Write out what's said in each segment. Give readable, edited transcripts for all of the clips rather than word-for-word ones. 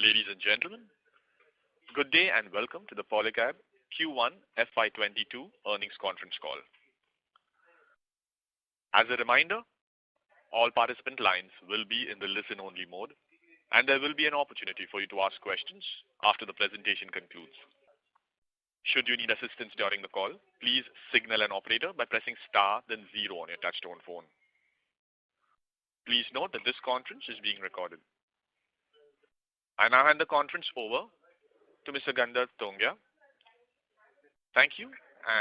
Ladies and gentlemen, good day and welcome to the Polycab Q1 FY22 earnings conference call. As a reminder, all participant lines will be in the listen-only mode, and there will be an opportunity for you to ask questions after the presentation concludes. Should you need assistance during the call, please signal an operator by pressing star then 0 on your touchtone phone. Please note that this conference is being recorded. I now hand the conference over to Mr. Gandharv Tongia. Thank you,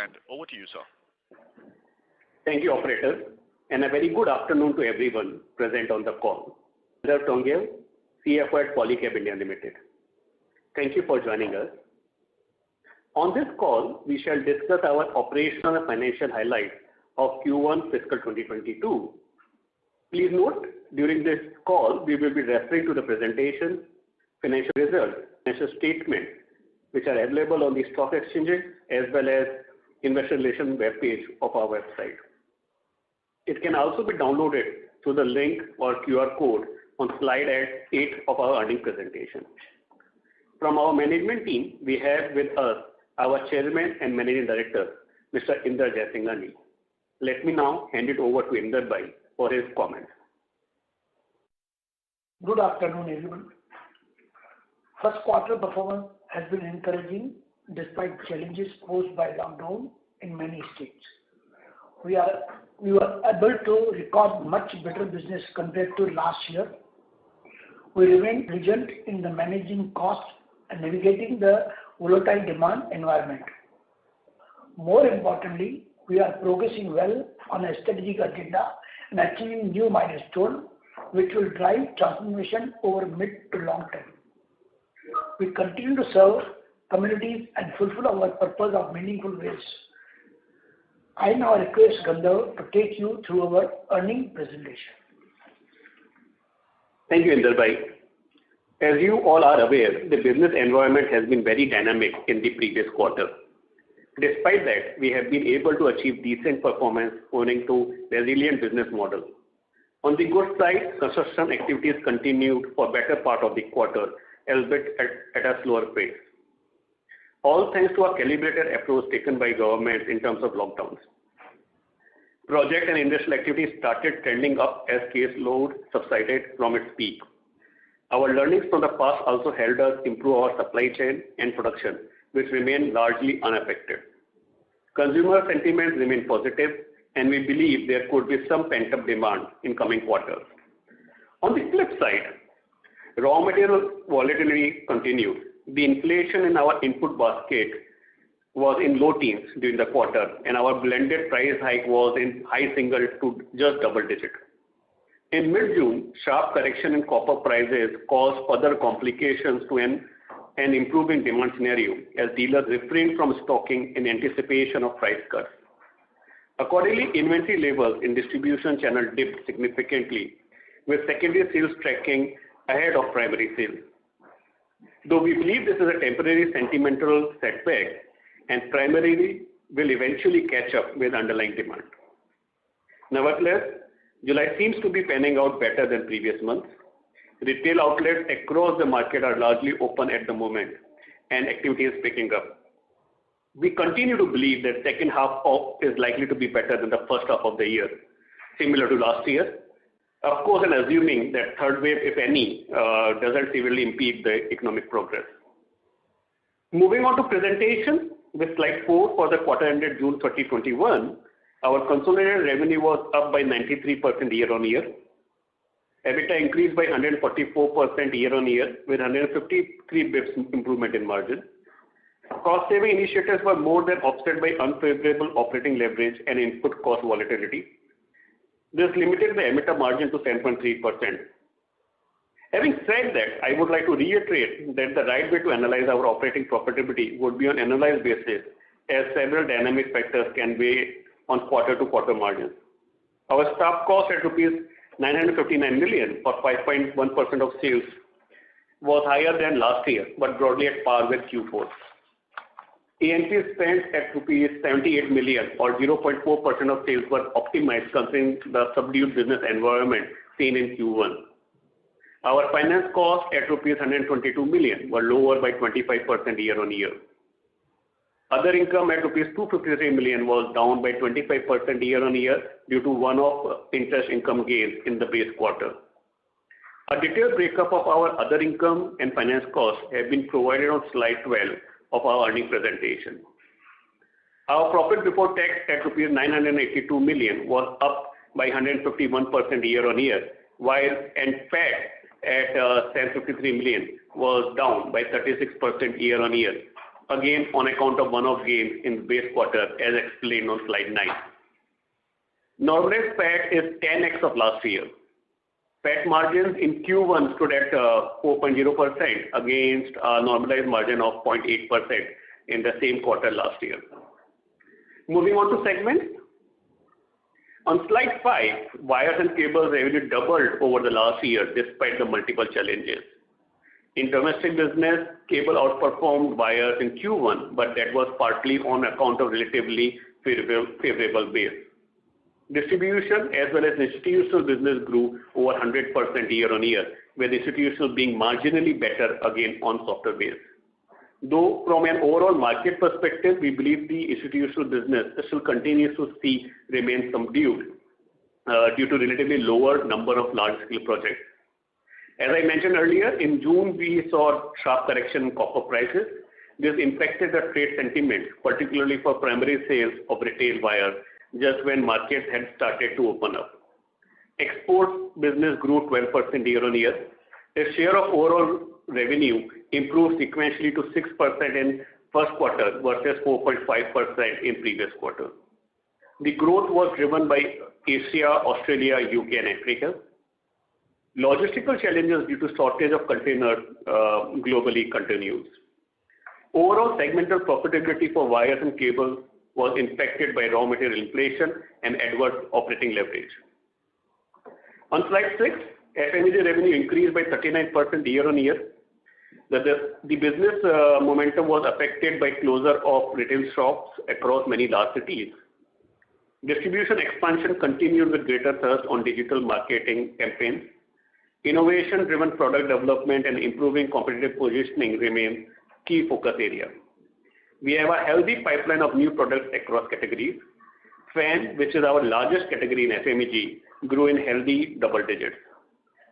and over to you, sir. Thank you, operator, and a very good afternoon to everyone present on the call. Gandharv Tongia, CFO at Polycab India Limited. Thank you for joining us. On this call, we shall discuss our operational and financial highlights of Q1 fiscal 2022. Please note, during this call, we will be referring to the presentation, financial results, financial statements, which are available on the stock exchanges as well as investor relations webpage of our website. It can also be downloaded through the link or QR code on slide 8 of our earnings presentation. From our management team, we have with us our Chairman and Managing Director, Mr. Inder Jaisinghani. Let me now hand it over to Inder Bhai for his comments. Good afternoon, everyone. First quarter performance has been encouraging despite challenges posed by lockdown in many states. We were able to record much better business compared to last year. We remain vigilant in the managing costs and navigating the volatile demand environment. More importantly, we are progressing well on a strategic agenda and achieving new milestones which will drive transformation over mid to long term. We continue to serve communities and fulfill our purpose of meaningful ways. I now request Gandharv to take you through our earnings presentation. Thank you, Inder Bhai. As you all are aware, the business environment has been very dynamic in the previous quarter. Despite that, we have been able to achieve decent performance owing to resilient business model. On the good side, construction activities continued for better part of the quarter, albeit at a slower pace. All thanks to a calibrated approach taken by government in terms of lockdowns. Project and industrial activity started trending up as case load subsided from its peak. Our learnings from the past also helped us improve our supply chain and production, which remain largely unaffected. Consumer sentiments remain positive, and we believe there could be some pent-up demand in coming quarters. On the flip side, raw material volatility continued. The inflation in our input basket was in low teens during the quarter, and our blended price hike was in high single to just double digit. In mid-June, sharp correction in copper prices caused further complications to an improving demand scenario as dealers refrained from stocking in anticipation of price cuts. Accordingly, inventory levels in distribution channel dipped significantly, with secondary sales tracking ahead of primary sales. Though we believe this is a temporary sentimental setback and primarily will eventually catch up with underlying demand. Nevertheless, July seems to be panning out better than previous months. Retail outlets across the market are largely open at the moment and activity is picking up. We continue to believe that second half is likely to be better than the first half of the year, similar to last year. Of course, and assuming that third wave, if any, doesn't severely impede the economic progress. Moving on to presentation with slide 4 for the quarter ended June 2021, our consolidated revenue was up by 93% year-on-year. EBITDA increased by 144% year-on-year with 153 bps improvement in margin. Cost-saving initiatives were more than offset by unfavorable operating leverage and input cost volatility. This limited the EBITDA margin to 10.3%. Having said that, I would like to reiterate that the right way to analyze our operating profitability would be on annualized basis, as several dynamic factors can weigh on quarter-to-quarter margins. Our staff cost at rupees 959 million or 5.1% of sales was higher than last year, but broadly at par with Q4. A&P spent at rupees 78 million or 0.4% of sales were optimized considering the subdued business environment seen in Q1. Our finance costs at rupees 122 million were lower by 25% year-on-year. Other income at rupees 253 million was down by 25% year-on-year due to one-off interest income gains in the base quarter. A detailed breakup of our other income and finance costs have been provided on slide 12 of our earnings presentation. Our profit before tax at rupees 982 million was up by 151% year-on-year, while PAT at 753 million was down by 36% year-on-year, again on account of one-off gains in the base quarter as explained on slide 9. Normalized PAT is 10x of last year. PAT margins in Q1 stood at 4.0% against a normalized margin of 0.8% in the same quarter last year. Moving on to segments. On slide 5, wires and cables revenue doubled over the last year despite the multiple challenges. In domestic business, cable outperformed wires in Q1, but that was partly on account of relatively favorable base. Distribution as well as institutional business grew over 100% year-on-year, with institutional being marginally better again on softer base. Though from an overall market perspective, we believe the institutional business still continues to remain subdued due to relatively lower number of large-scale projects. As I mentioned earlier, in June we saw sharp correction in copper prices. This impacted the trade sentiment, particularly for primary sales of retail wire, just when markets had started to open up. Export business grew 12% year-on-year. The share of overall revenue improved sequentially to 6% in first quarter versus 4.5% in previous quarter. The growth was driven by Asia, Australia, UK and Africa. Logistical challenges due to shortage of containers globally continues. Overall segmental profitability for wires and cables was impacted by raw material inflation and adverse operating leverage. On slide 6, FMEG revenue increased by 39% year-on-year. The business momentum was affected by closure of retail shops across many large cities. Distribution expansion continued with greater thrust on digital marketing campaigns. Innovation-driven product development and improving competitive positioning remain key focus area. We have a healthy pipeline of new products across categories. Fan, which is our largest category in FMEG, grew in healthy double digits.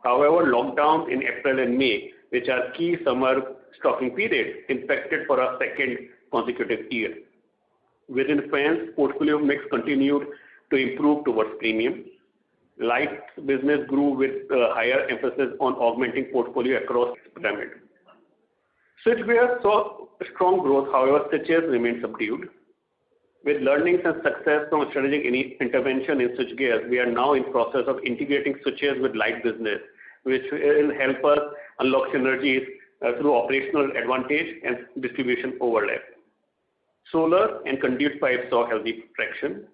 However, lockdowns in April and May, which are key summer stocking periods, impacted for a second consecutive year. Within fans, portfolio mix continued to improve towards premium. Light business grew with higher emphasis on augmenting portfolio across pyramid. Switchgear saw strong growth, however, switches remained subdued. With learnings and success from strategic intervention in switchgear, we are now in process of integrating switches with light business, which will help us unlock synergies through operational advantage and distribution overlap. Solar and conduit pipes saw healthy traction.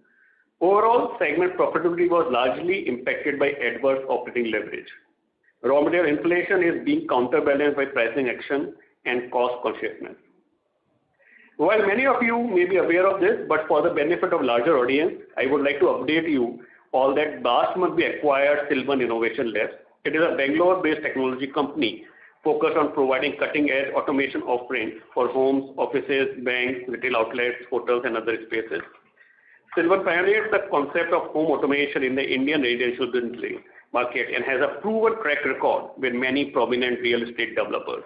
Overall, segment profitability was largely impacted by adverse operating leverage. Raw material inflation is being counterbalanced by pricing action and cost consciousness. While many of you may be aware of this, but for the benefit of larger audience, I would like to update you all that last month we acquired Silvan Innovation Labs. It is a Bangalore-based technology company focused on providing cutting-edge automation offerings for homes, offices, banks, retail outlets, hotels, and other spaces. Silvan pioneered the concept of home automation in the Indian residential building market and has a proven track record with many prominent real estate developers.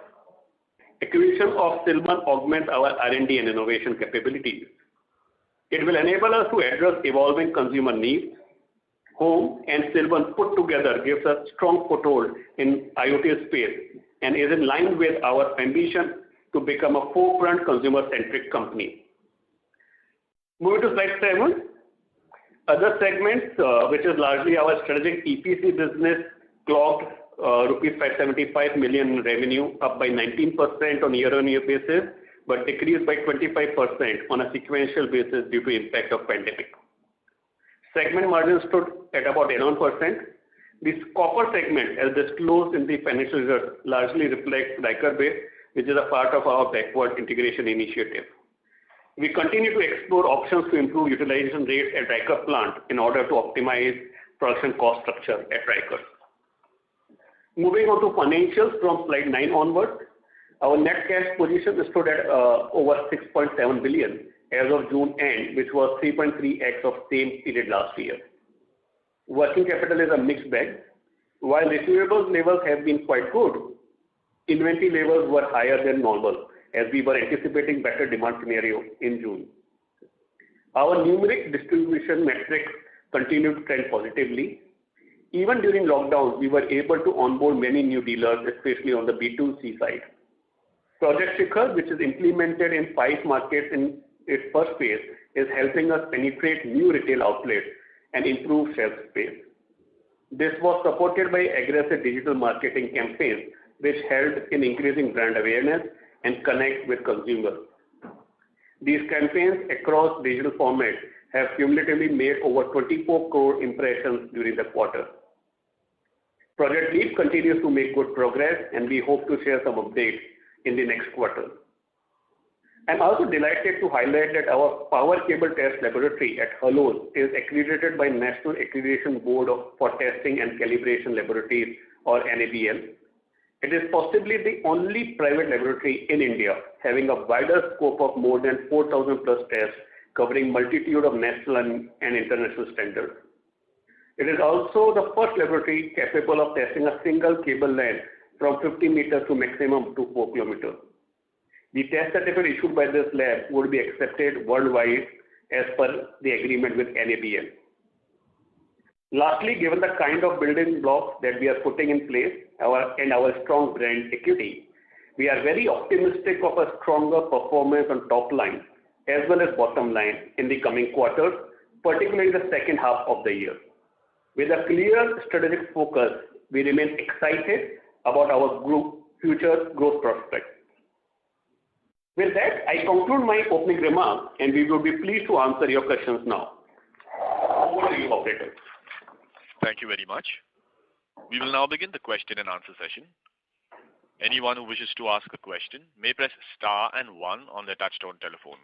Acquisition of Silvan augments our R&D and innovation capabilities. It will enable us to address evolving consumer needs. Home and Silvan put together gives us strong foothold in IoT space and is in line with our ambition to become a forefront consumer-centric company. Moving to slide 7. Other segments, which is largely our strategic EPC business, clocked rupees 575 million revenue, up by 19% on year-on-year basis, but decreased by 25% on a sequential basis due to impact of pandemic. Segment margin stood at about 11%. This copper segment, as disclosed in the financial results, largely reflects Ryker Base, which is a part of our backward integration initiative. We continue to explore options to improve utilization rates at Ryker plant in order to optimize production cost structure at Ryker. Moving on to financials from slide 9 onwards, our net cash position stood at over 6.7 billion as of June end, which was 3.3x of same period last year. Working capital is a mixed bag. While receivables levels have been quite good, inventory levels were higher than normal as we were anticipating better demand scenario in June. Our numeric distribution metrics continued to trend positively. Even during lockdown, we were able to onboard many new dealers, especially on the B2C side. Project Shikhar, which is implemented in 5 markets in its first phase, is helping us penetrate new retail outlets and improve shelf space. This was supported by aggressive digital marketing campaigns, which helped in increasing brand awareness and connect with consumers. These campaigns across digital formats have cumulatively made over 24 crore impressions during the quarter. Project Leap continues to make good progress, and we hope to share some updates in the next quarter. I'm also delighted to highlight that our Power Cable Test Laboratory at Halol is accredited by National Accreditation Board for Testing and Calibration Laboratories, or NABL. It is possibly the only private laboratory in India having a wider scope of more than 4,000 plus tests covering multitude of national and international standards. It is also the first laboratory capable of testing a single cable length from 50 meters to maximum to 4 kilometers. The test certificate issued by this lab would be accepted worldwide as per the agreement with NABL. Lastly, given the kind of building blocks that we are putting in place and our strong brand equity, we are very optimistic of a stronger performance on top line as well as bottom line in the coming quarters, particularly the second half of the year. With a clear strategic focus, we remain excited about our group future growth prospects. With that, I conclude my opening remarks, and we will be pleased to answer your questions now. Over to you, operator. Thank you very much. We will now begin the question and answer session. Anyone who wishes to ask a question may press star and 1 on their touchtone telephone.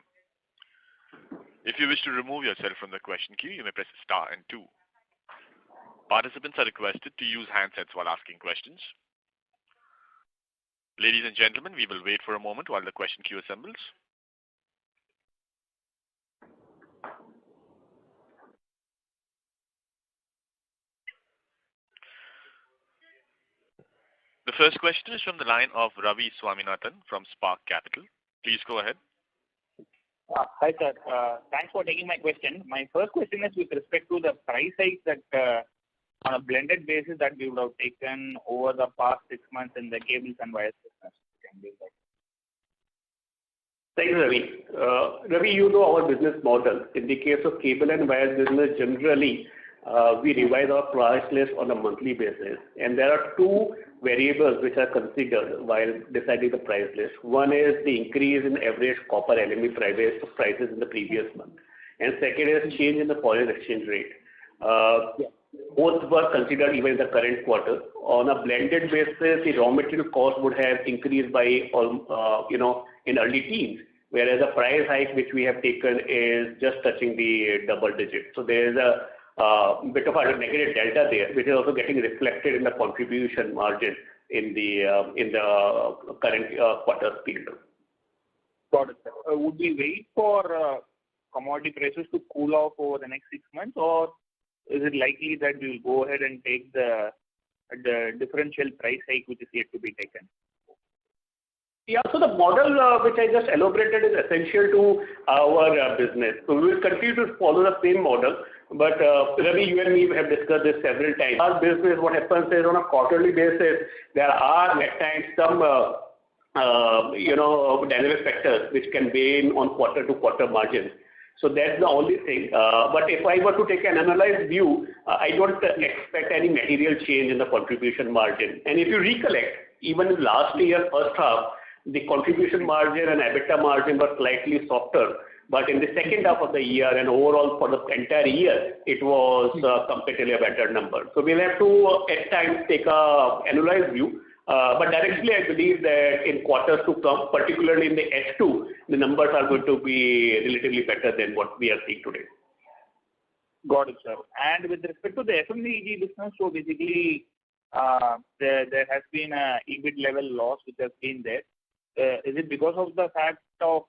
If you wish to remove yourself from the question queue, you may press star and 2. Participants are requested to use handsets while asking questions. Ladies and gentlemen, we will wait for a moment while the question queue assembles. The first question is from the line of Ravi Swaminathan from Spark Capital. Please go ahead. Hi, sir. Thanks for taking my question. My first question is with respect to the price hike that on a blended basis that we would have taken over the past 6 months in the cables and wires business. Thank you, Ravi. Ravi, you know our business model. In the case of cable and wires business, generally, we revise our price list on a monthly basis. And there are 2 variables which are considered while deciding the price list. One is the increase in average copper LME prices in the previous month. And second is change in the foreign exchange rate. Both were considered even in the current quarter. On a blended basis, the raw material cost would have increased by, in early teens, whereas the price hike which we have taken is just touching the double digit. So there is a bit of a negative delta there, which is also getting reflected in the contribution margin in the current quarter period. Got it, sir. Would we wait for commodity prices to cool off over the next 6 months, or is it likely that we will go ahead and take the differential price hike which is yet to be taken? Yeah, so the model which I just elaborated is essential to our business. So we will continue to follow the same model, but Ravi, you and me have discussed this several times. Our business, what happens is on a quarterly basis, there are at times some dynamic factors which can weigh in on quarter-to-quarter margins. So that's the only thing. But if I were to take an analyzed view, I don't expect any material change in the contribution margin. And if you recollect, even in last year, first half, the contribution margin and EBITDA margin were slightly softer. But in the second half of the year and overall for the entire year, it was comparatively a better number. So we'll have to at times take a analyzed view. But directly, I believe that in quarters to come, particularly in the H2, the numbers are going to be relatively better than what we are seeing today. Got it, sir. And with respect to the FMEG business, so basically there has been a EBIT level loss which has been there. Is it because of the fact of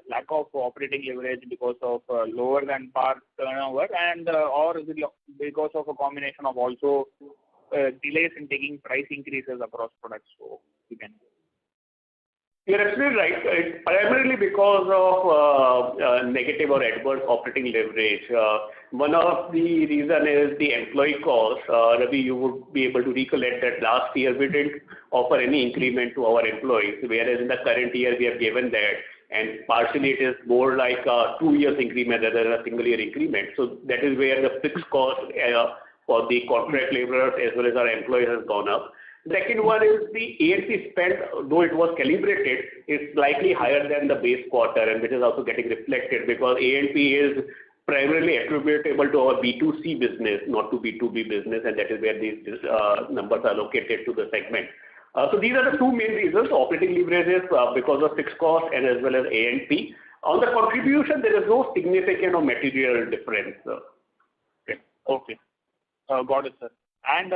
lack of operating leverage because of lower than par turnover, and or is it because of a combination of also delays in taking price increases across products? So you can. You're absolutely right. It's primarily because of negative or adverse operating leverage. One of the reason is the employee cost. Ravi, you would be able to recollect that last year we didn't offer any increment to our employees, whereas in the current year we have given that, and partially it is more like a 2 years increment rather than a single year increment. So that is where the fixed cost for the contract laborers as well as our employees has gone up. Second one is the A&P spend, though it was calibrated, is slightly higher than the base quarter, and which is also getting reflected because A&P is primarily attributable to our B2C business, not to B2B business, and that is where these numbers are located to the segment. So these are the two main reasons: operating leverages because of fixed cost and as well as A&P. On the contribution, there is no significant or material difference. Okay. Got it, sir. And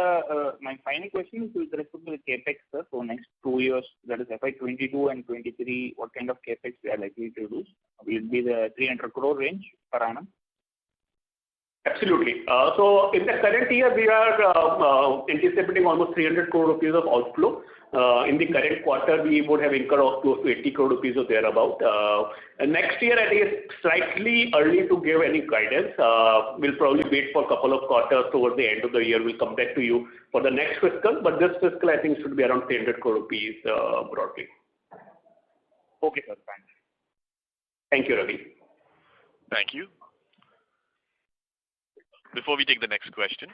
my final question is with respect to the capex, sir. So next 2 years, that is FY22 and 23, what kind of capex we are likely to do? Will it be the 300 crore range per annum? Absolutely. So in the current year, we are anticipating almost 300 crore rupees of outflow. In the current quarter, we would have incurred close to 80 crore rupees or thereabout. Next year, I think it's slightly early to give any guidance. We'll probably wait for a couple of quarters towards the end of the year. We'll come back to you for the next fiscal, but this fiscal, I think, should be around 300 crore rupees broadly. Okay, sir. Thanks. Thank you, Ravi. Thank you. Before we take the next question,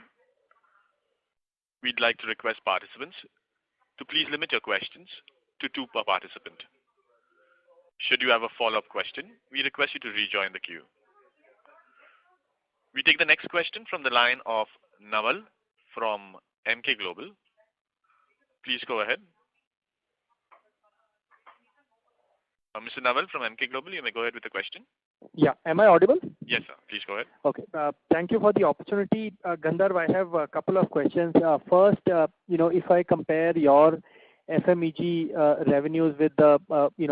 we'd like to request participants to please limit your questions to 2 per participant. Should you have a follow-up question, we request you to rejoin the queue. We take the next question from the line of Naval from Emkay Global. Please go ahead. Mr. Naval from Emkay Global, you may go ahead with the question. Yeah. Am I audible? Yes, sir. Please go ahead. Okay. Thank you for the opportunity. Gandharv, I have a couple of questions. First, if I compare your FMEG revenues with the,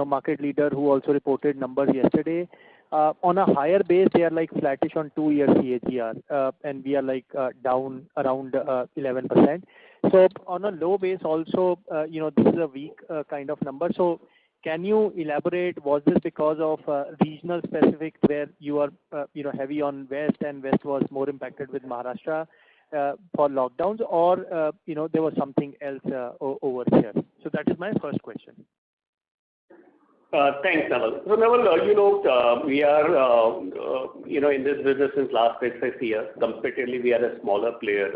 market leader who also reported numbers yesterday, on a higher base, they are like flattish on 2-year CAGR, and we are like down around 11%. So on a low base also, this is a weak kind of number. So can you elaborate, was this because of regional specific where you are, heavy on West and West was more impacted with Maharashtra for lockdowns, or, there was something else over here? So that is my first question. Thanks, Naval. So Naval, we are, in this business since last 6 years. Comparatively, we are a smaller player.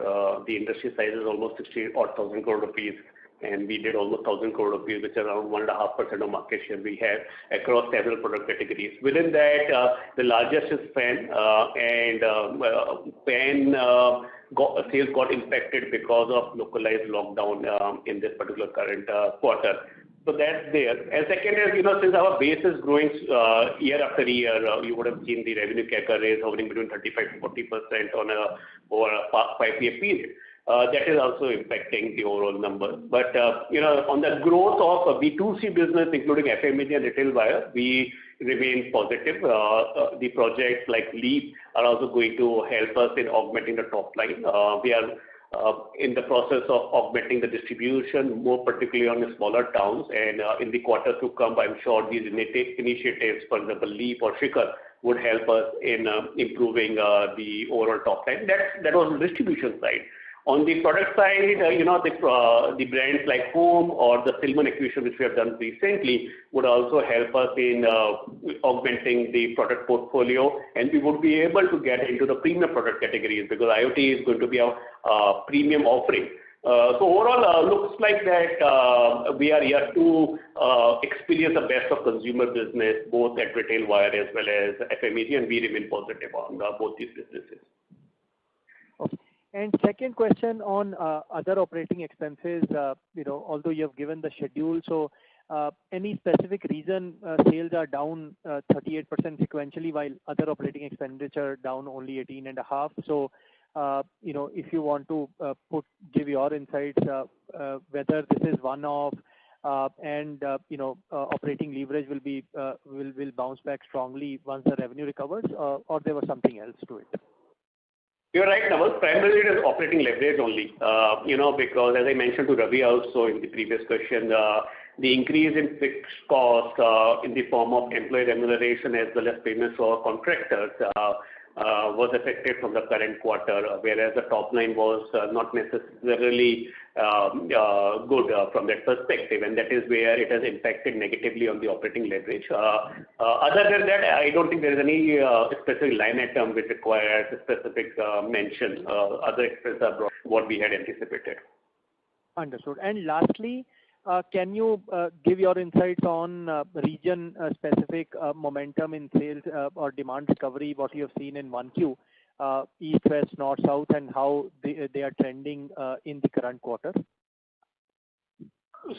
The industry size is almost 60,000 crore rupees. And we did almost 1,000 crore rupees, which is around 1.5% of market share we have across several product categories. Within that, the largest is fan, and fan sales got impacted because of localized lockdown in this particular current quarter. So that's there. And second is, since our base is growing year after year, you would have seen the revenue CAGR is hovering between 35 to 40% over a 5-year period. That is also impacting the overall number. But, on the growth of B2C business, including FMEG and retail wire, we remain positive. The projects like LEAP are also going to help us in augmenting the top line. We are in the process of augmenting the distribution, more particularly on the smaller towns. And in the quarter to come, I'm sure these initiatives, for example, LEAP or Shikhar, would help us in improving the overall top line. That was the distribution side. On the product side, the brands like Home or the Silman acquisition, which we have done recently, would also help us in augmenting the product portfolio, and we would be able to get into the premium product categories because IoT is going to be a premium offering. So overall, looks like that we are here to experience the best of consumer business, both at retail wire as well as FMEG, and we remain positive on both these businesses. Okay. And second question on other operating expenses, although you have given the schedule, so any specific reason sales are down 38% sequentially while other operating expenditure down only 18.5%? So if you want to give your insights, whether this is one-off, and operating leverage will bounce back strongly once the revenue recovers, or there was something else to it? You're right, Naval. Primarily it is operating leverage only, because as I mentioned to Ravi also in the previous question, the increase in fixed cost in the form of employee remuneration as well as payments for contractors was affected from the current quarter, whereas the top line was not necessarily good from that perspective, and that is where it has impacted negatively on the operating leverage. Other than that, I don't think there is any specific line item which requires a specific mention. Other expenses are what we had anticipated. Understood. And lastly, can you give your insights on region-specific momentum in sales or demand recovery, what you have seen in 1Q, East, West, North, South, and how they are trending in the current quarter?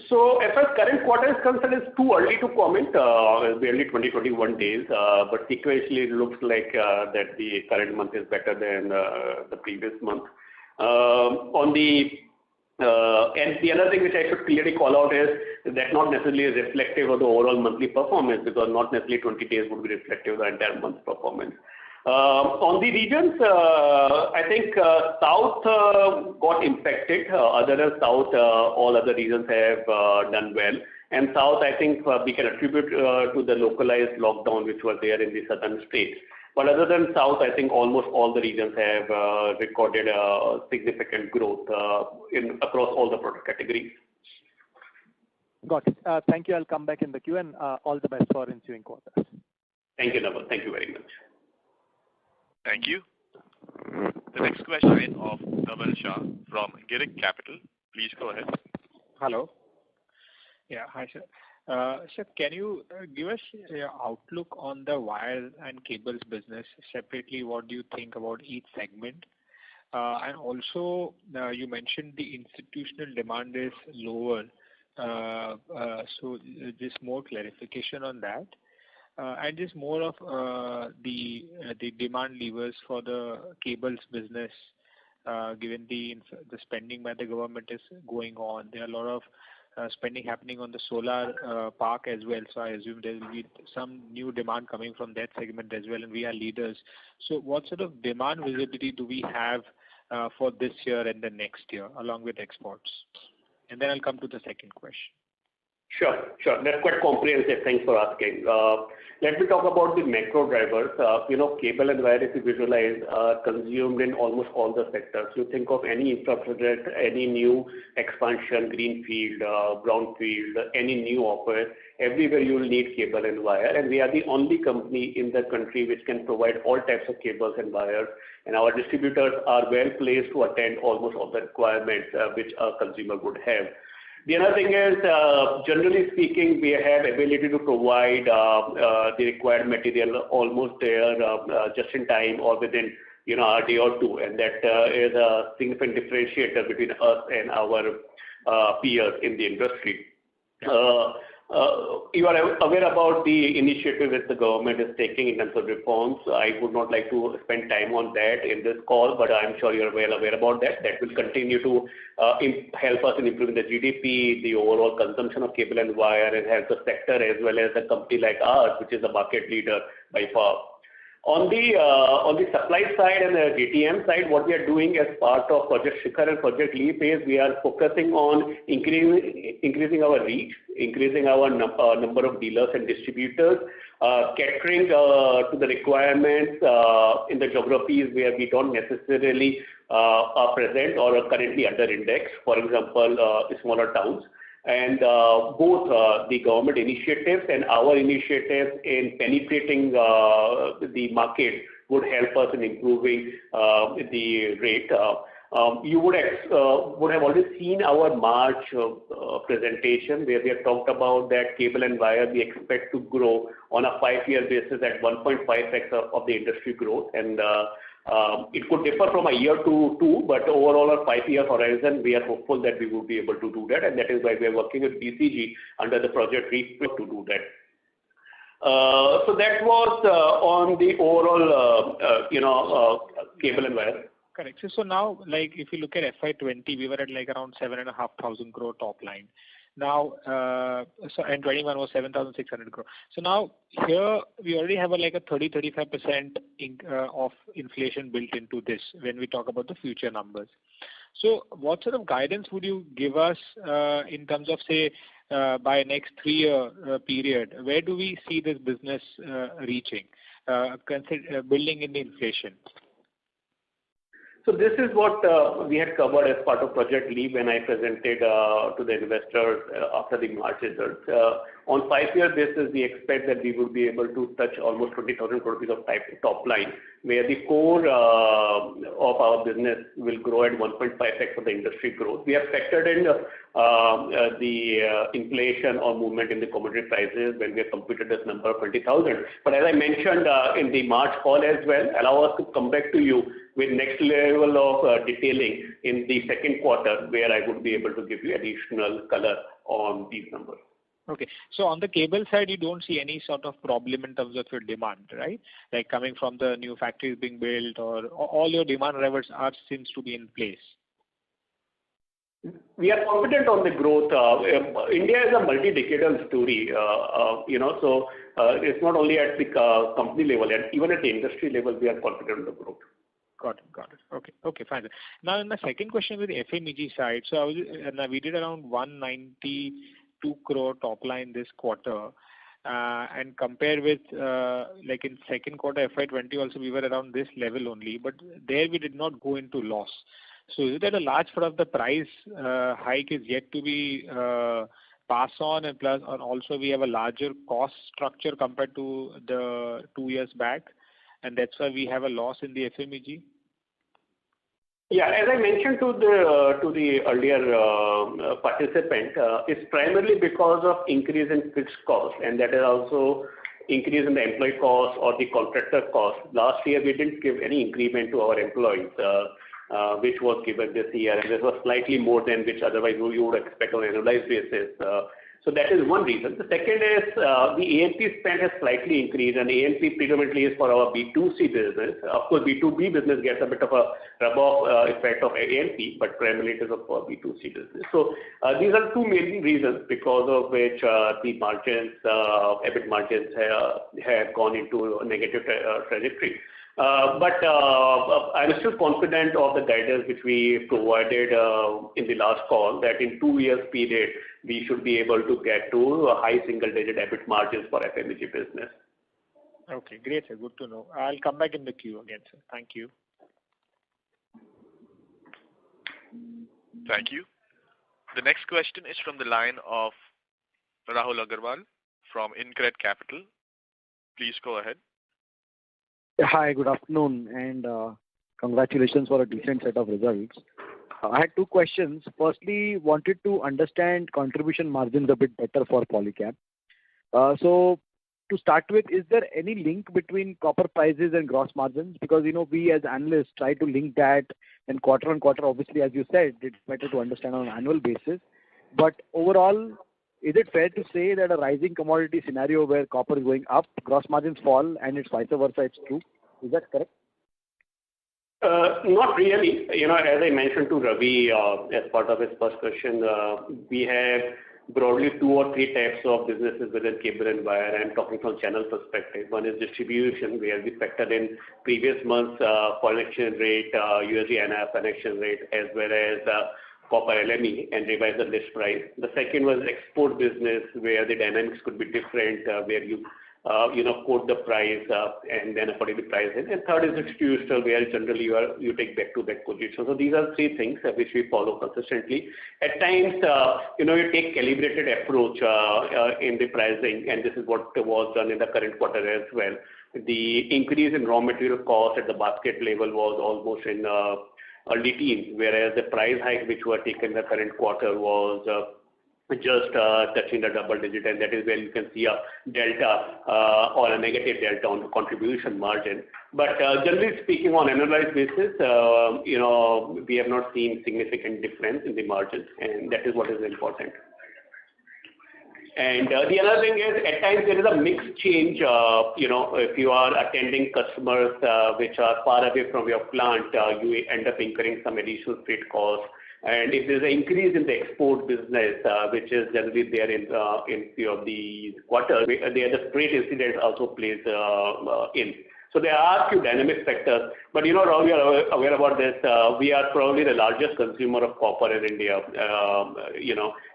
So as far as current quarter is concerned, it's too early to comment. It's barely 20-21 days, but sequentially it looks like that the current month is better than the previous month. And the other thing which I should clearly call out is that not necessarily reflective of the overall monthly performance, because not necessarily 20 days would be reflective of the entire month's performance. On the regions, I think South got impacted. Other than South, all other regions have done well. And South, I think we can attribute to the localized lockdown which was there in the southern states. But other than South, I think almost all the regions have recorded significant growth across all the product categories. Got it. Thank you. I'll come back in the queue, and all the best for ensuing quarters. Thank you, Naval. Thank you very much. Thank you. The next question is of Naval Shah from Girik Capital. Please go ahead. Hello. Yeah, hi, sir. Sir, can you give us your outlook on the wire and cables business separately? What do you think about each segment? And also, you mentioned the institutional demand is lower. So just more clarification on that. And just more of the demand levers for the cables business, given the spending by the government is going on. There are a lot of spending happening on the solar park as well. So I assume there will be some new demand coming from that segment as well, and we are leaders. So what sort of demand visibility do we have for this year and the next year, along with exports? And then I'll come to the second question. Sure. That's quite comprehensive. Thanks for asking. Let me talk about the macro drivers. Cable and wire, if you visualize, are consumed in almost all the sectors. You think of any infrastructure, any new expansion, greenfield, brownfield, any new office, everywhere you will need cable and wire. And we are the only company in the country which can provide all types of cables and wires. And our distributors are well placed to attend almost all the requirements which a consumer would have. The other thing is, generally speaking, we have ability to provide the required material almost there just in time or within a day or two, and that is a significant differentiator between us and our peers in the industry. You are aware about the initiative that the government is taking in terms of reforms. I would not like to spend time on that in this call, but I'm sure you're well aware about that. That will continue to help us in improving the GDP, the overall consumption of cable and wire, and help the sector as well as a company like ours, which is a market leader by far. On the supply side and the GTM side, what we are doing as part of Project Shikhar and Project Leap is we are focusing on increasing our reach, increasing our number of dealers and distributors, catering to the requirements in the geographies where we don't necessarily are present or are currently under index, for example, smaller towns. And both the government initiatives and our initiatives in penetrating the market would help us in improving the rate. You would have already seen our March presentation where we have talked about that cable and wire we expect to grow on a 5-year basis at 1.5x of the industry growth. And it could differ from a year to two, but overall a 5-year horizon, we are hopeful that we will be able to do that, and that is why we are working with BCG under the Project Leap to do that. So that was on the overall, cable and wire. Correct. So now, like, if you look at FY20, we were at like around 7,500 crore top line. Now, and 21 was 7,600 crore. So now here we already have like a 30-35% of inflation built into this when we talk about the future numbers. So what sort of guidance would you give us in terms of, say, by next 3-year period? Where do we see this business reaching, building in the inflation? So this is what we had covered as part of Project Leap when I presented to the investors after the March results. On 5-year basis, we expect that we would be able to touch almost 20,000 crore rupees of top line, where the core of our business will grow at 1.5x of the industry growth. We have factored in the inflation or movement in the commodity prices when we have computed this number of 20,000. But as I mentioned in the March call as well, allow us to come back to you with next level of detailing in the second quarter, where I would be able to give you additional color on these numbers. Okay. So on the cable side, you don't see any sort of problem in terms of your demand, right? Like coming from the new factories being built, or all your demand drivers seems to be in place. We are confident on the growth. India is a multi-decadal story, so it's not only at the company level, even at the industry level, we are confident on the growth. Got it. Okay, fine. Now, in my second question with the FMEG side, so we did around 192 crore top line this quarter, and compare with like in second quarter FY20 also we were around this level only, but there we did not go into loss. So is it that a large part of the price hike is yet to be passed on, and plus, and also we have a larger cost structure compared to the 2 years back, and that's why we have a loss in the FMEG? Yeah, as I mentioned to the earlier participant, it's primarily because of increase in fixed cost, and that is also increase in the employee cost or the contractor cost. Last year we didn't give any increment to our employees, which was given this year, and this was slightly more than which otherwise you would expect on an annualized basis. So that is one reason. The second is the A&P spend has slightly increased, and A&P predominantly is for our B2C business. Of course, B2B business gets a bit of a rub-off effect of A&P, but primarily it is for B2C business. So these are two main reasons because of which the margins, EBIT margins have gone into a negative trajectory. But I'm still confident of the guidance which we provided in the last call, that in 2 years period we should be able to get to a high single-digit EBIT margins for FMEG business. Okay, great, sir. Good to know. I'll come back in the queue again, sir. Thank you. Thank you. The next question is from the line of Rahul Agarwal from InCred Capital. Please go ahead. Hi, good afternoon, and congratulations for a decent set of results. I had 2 questions. Firstly, wanted to understand contribution margins a bit better for Polycab. So to start with, is there any link between copper prices and gross margins? Because, we as analysts try to link that, and quarter on quarter, obviously, as you said, it's better to understand on an annual basis. But overall, is it fair to say that a rising commodity scenario where copper is going up, gross margins fall, and it's vice versa, it's true? Is that correct? Not really. As I mentioned to Ravi as part of his first question, we have broadly 2 or 3 types of businesses within cable and wire. I'm talking from channel perspective. One is distribution, where we factored in previous months foreign exchange rate, USD/INR foreign exchange rate, as well as copper LME, and revise the list price. The second was export business, where the dynamics could be different, where you quote the price and then according to price. And third is institutional, where generally you take back-to-back positions. So these are 3 things which we follow consistently. At times, you take calibrated approach in the pricing, and this is what was done in the current quarter as well. The increase in raw material cost at the basket level was almost in early teens, whereas the price hike which were taken in the current quarter was just touching the double digit, and that is where you can see a delta or a negative delta on the contribution margin. But generally speaking, on annualized basis, we have not seen significant difference in the margins, and that is what is important. And the other thing is, at times there is a mixed change. If you are attending customers which are far away from your plant, you end up incurring some additional freight costs. And if there's an increase in the export business, which is generally there in few of the quarters, the freight incident also plays in. So there are a few dynamic factors, but Rahul, we are aware about this. We are probably the largest consumer of copper in India,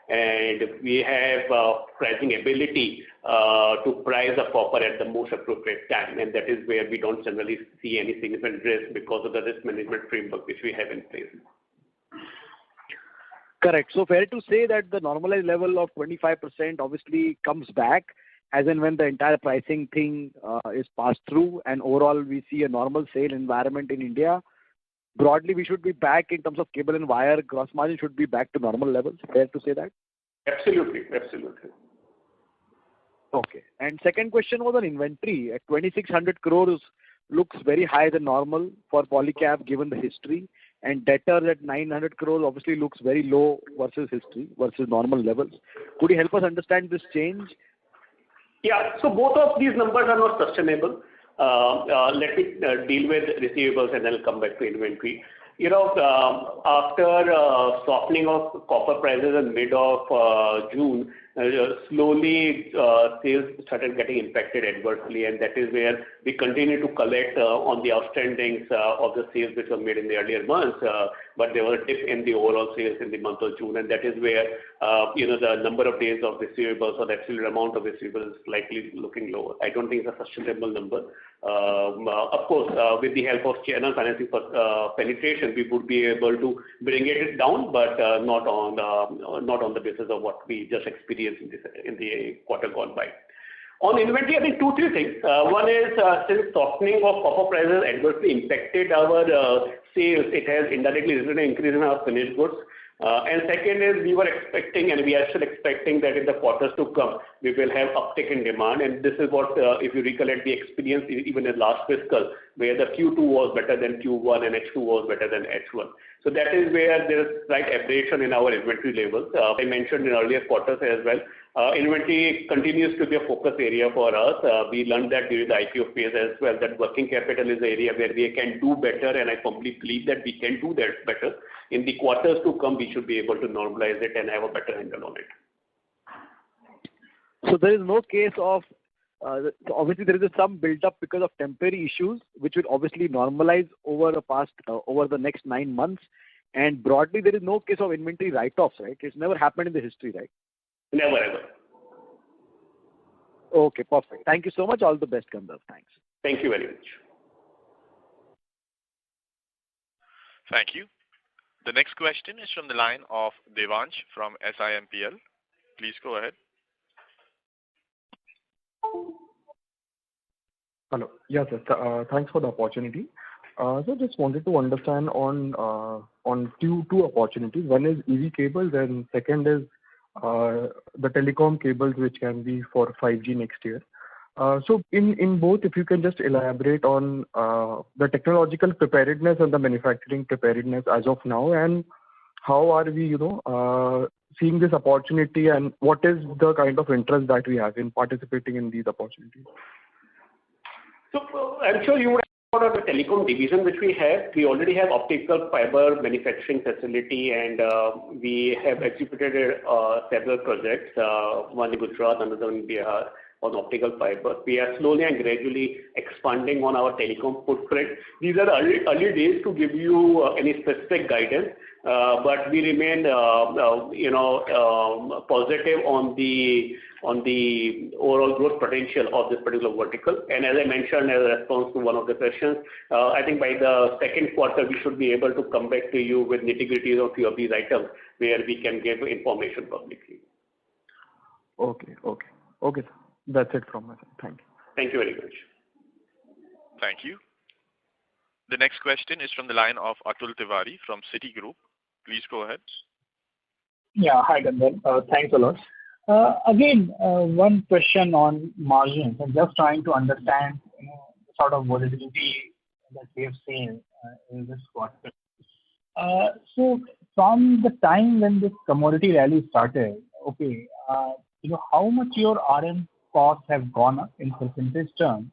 and we have pricing ability to price the copper at the most appropriate time, and that is where we don't generally see any significant risk because of the risk management framework which we have in place. Correct. So fair to say that the normalized level of 25% obviously comes back as and when the entire pricing thing is passed through, and overall we see a normal sale environment in India. Broadly, we should be back in terms of cable and wire. Gross margin should be back to normal levels. Fair to say that? Absolutely. Okay. And second question was on inventory. At 2,600 crores looks very higher than normal for Polycab given the history. And debtor at 900 crores obviously looks very low versus history, versus normal levels. Could you help us understand this change? Yeah, so both of these numbers are not sustainable. Let me deal with receivables and then I'll come back to inventory. After softening of copper prices in mid of June, slowly sales started getting impacted adversely, and that is where we continue to collect on the outstandings of the sales which were made in the earlier months, but there was a dip in the overall sales in the month of June, and that is where the number of days of receivables or the absolute amount of receivables is slightly looking lower. I don't think it's a sustainable number. Of course, with the help of channel financing penetration, we would be able to bring it down, but not on the basis of what we just experienced in the quarter gone by. On inventory, I think 2-3 things. One is since softening of copper prices adversely impacted our sales, it has indirectly resulted in increase in our finished goods. And second is we were expecting, and we are still expecting, that in the quarters to come, we will have uptick in demand. And this is what, if you recollect the experience even in last fiscal, where the Q2 was better than Q1 and H2 was better than H1. So that is where there is slight aberration in our inventory levels. I mentioned in earlier quarters as well. Inventory continues to be a focus area for us. We learned that during the IPO phase as well, that working capital is the area where we can do better, and I firmly believe that we can do that better. In the quarters to come, we should be able to normalize it and have a better handle on it. So there is no case of, obviously there is some build-up because of temporary issues, which will obviously normalize over the next 9 months. And broadly, there is no case of inventory write-offs, right? It's never happened in the history, right? Never ever. Okay, perfect. Thank you so much. All the best, Gandharv. Thanks. Thank you very much. Thank you. The next question is from the line of Devansh from SIMPL. Please go ahead. Hello. Yes, sir. Thanks for the opportunity. So just wanted to understand on two opportunities. One is EV cables, and second is the telecom cables, which can be for 5G next year. So in both, if you can just elaborate on the technological preparedness and the manufacturing preparedness as of now, and how are we, seeing this opportunity, and what is the kind of interest that we have in participating in these opportunities? So I'm sure you would have heard of the telecom division which we have. We already have optical fiber manufacturing facility, and we have executed several projects, one in Gujarat, another in Bihar, on optical fiber. We are slowly and gradually expanding on our telecom footprint. These are early days to give you any specific guidance, but we remain positive on the overall growth potential of this particular vertical. And as I mentioned as a response to one of the questions, I think by the second quarter we should be able to come back to you with nitty-gritties of few of these items where we can give information publicly. Okay, sir. That's it from my side. Thank you. Thank you very much. Thank you. The next question is from the line of Atul Tiwari from Citigroup. Please go ahead. Yeah, hi Gandharv. Thanks a lot. Again, one question on margins. I'm just trying to understand the sort of volatility that we have seen in this quarter. So from the time when this commodity rally started, okay, how much your RM costs have gone up in percentage terms,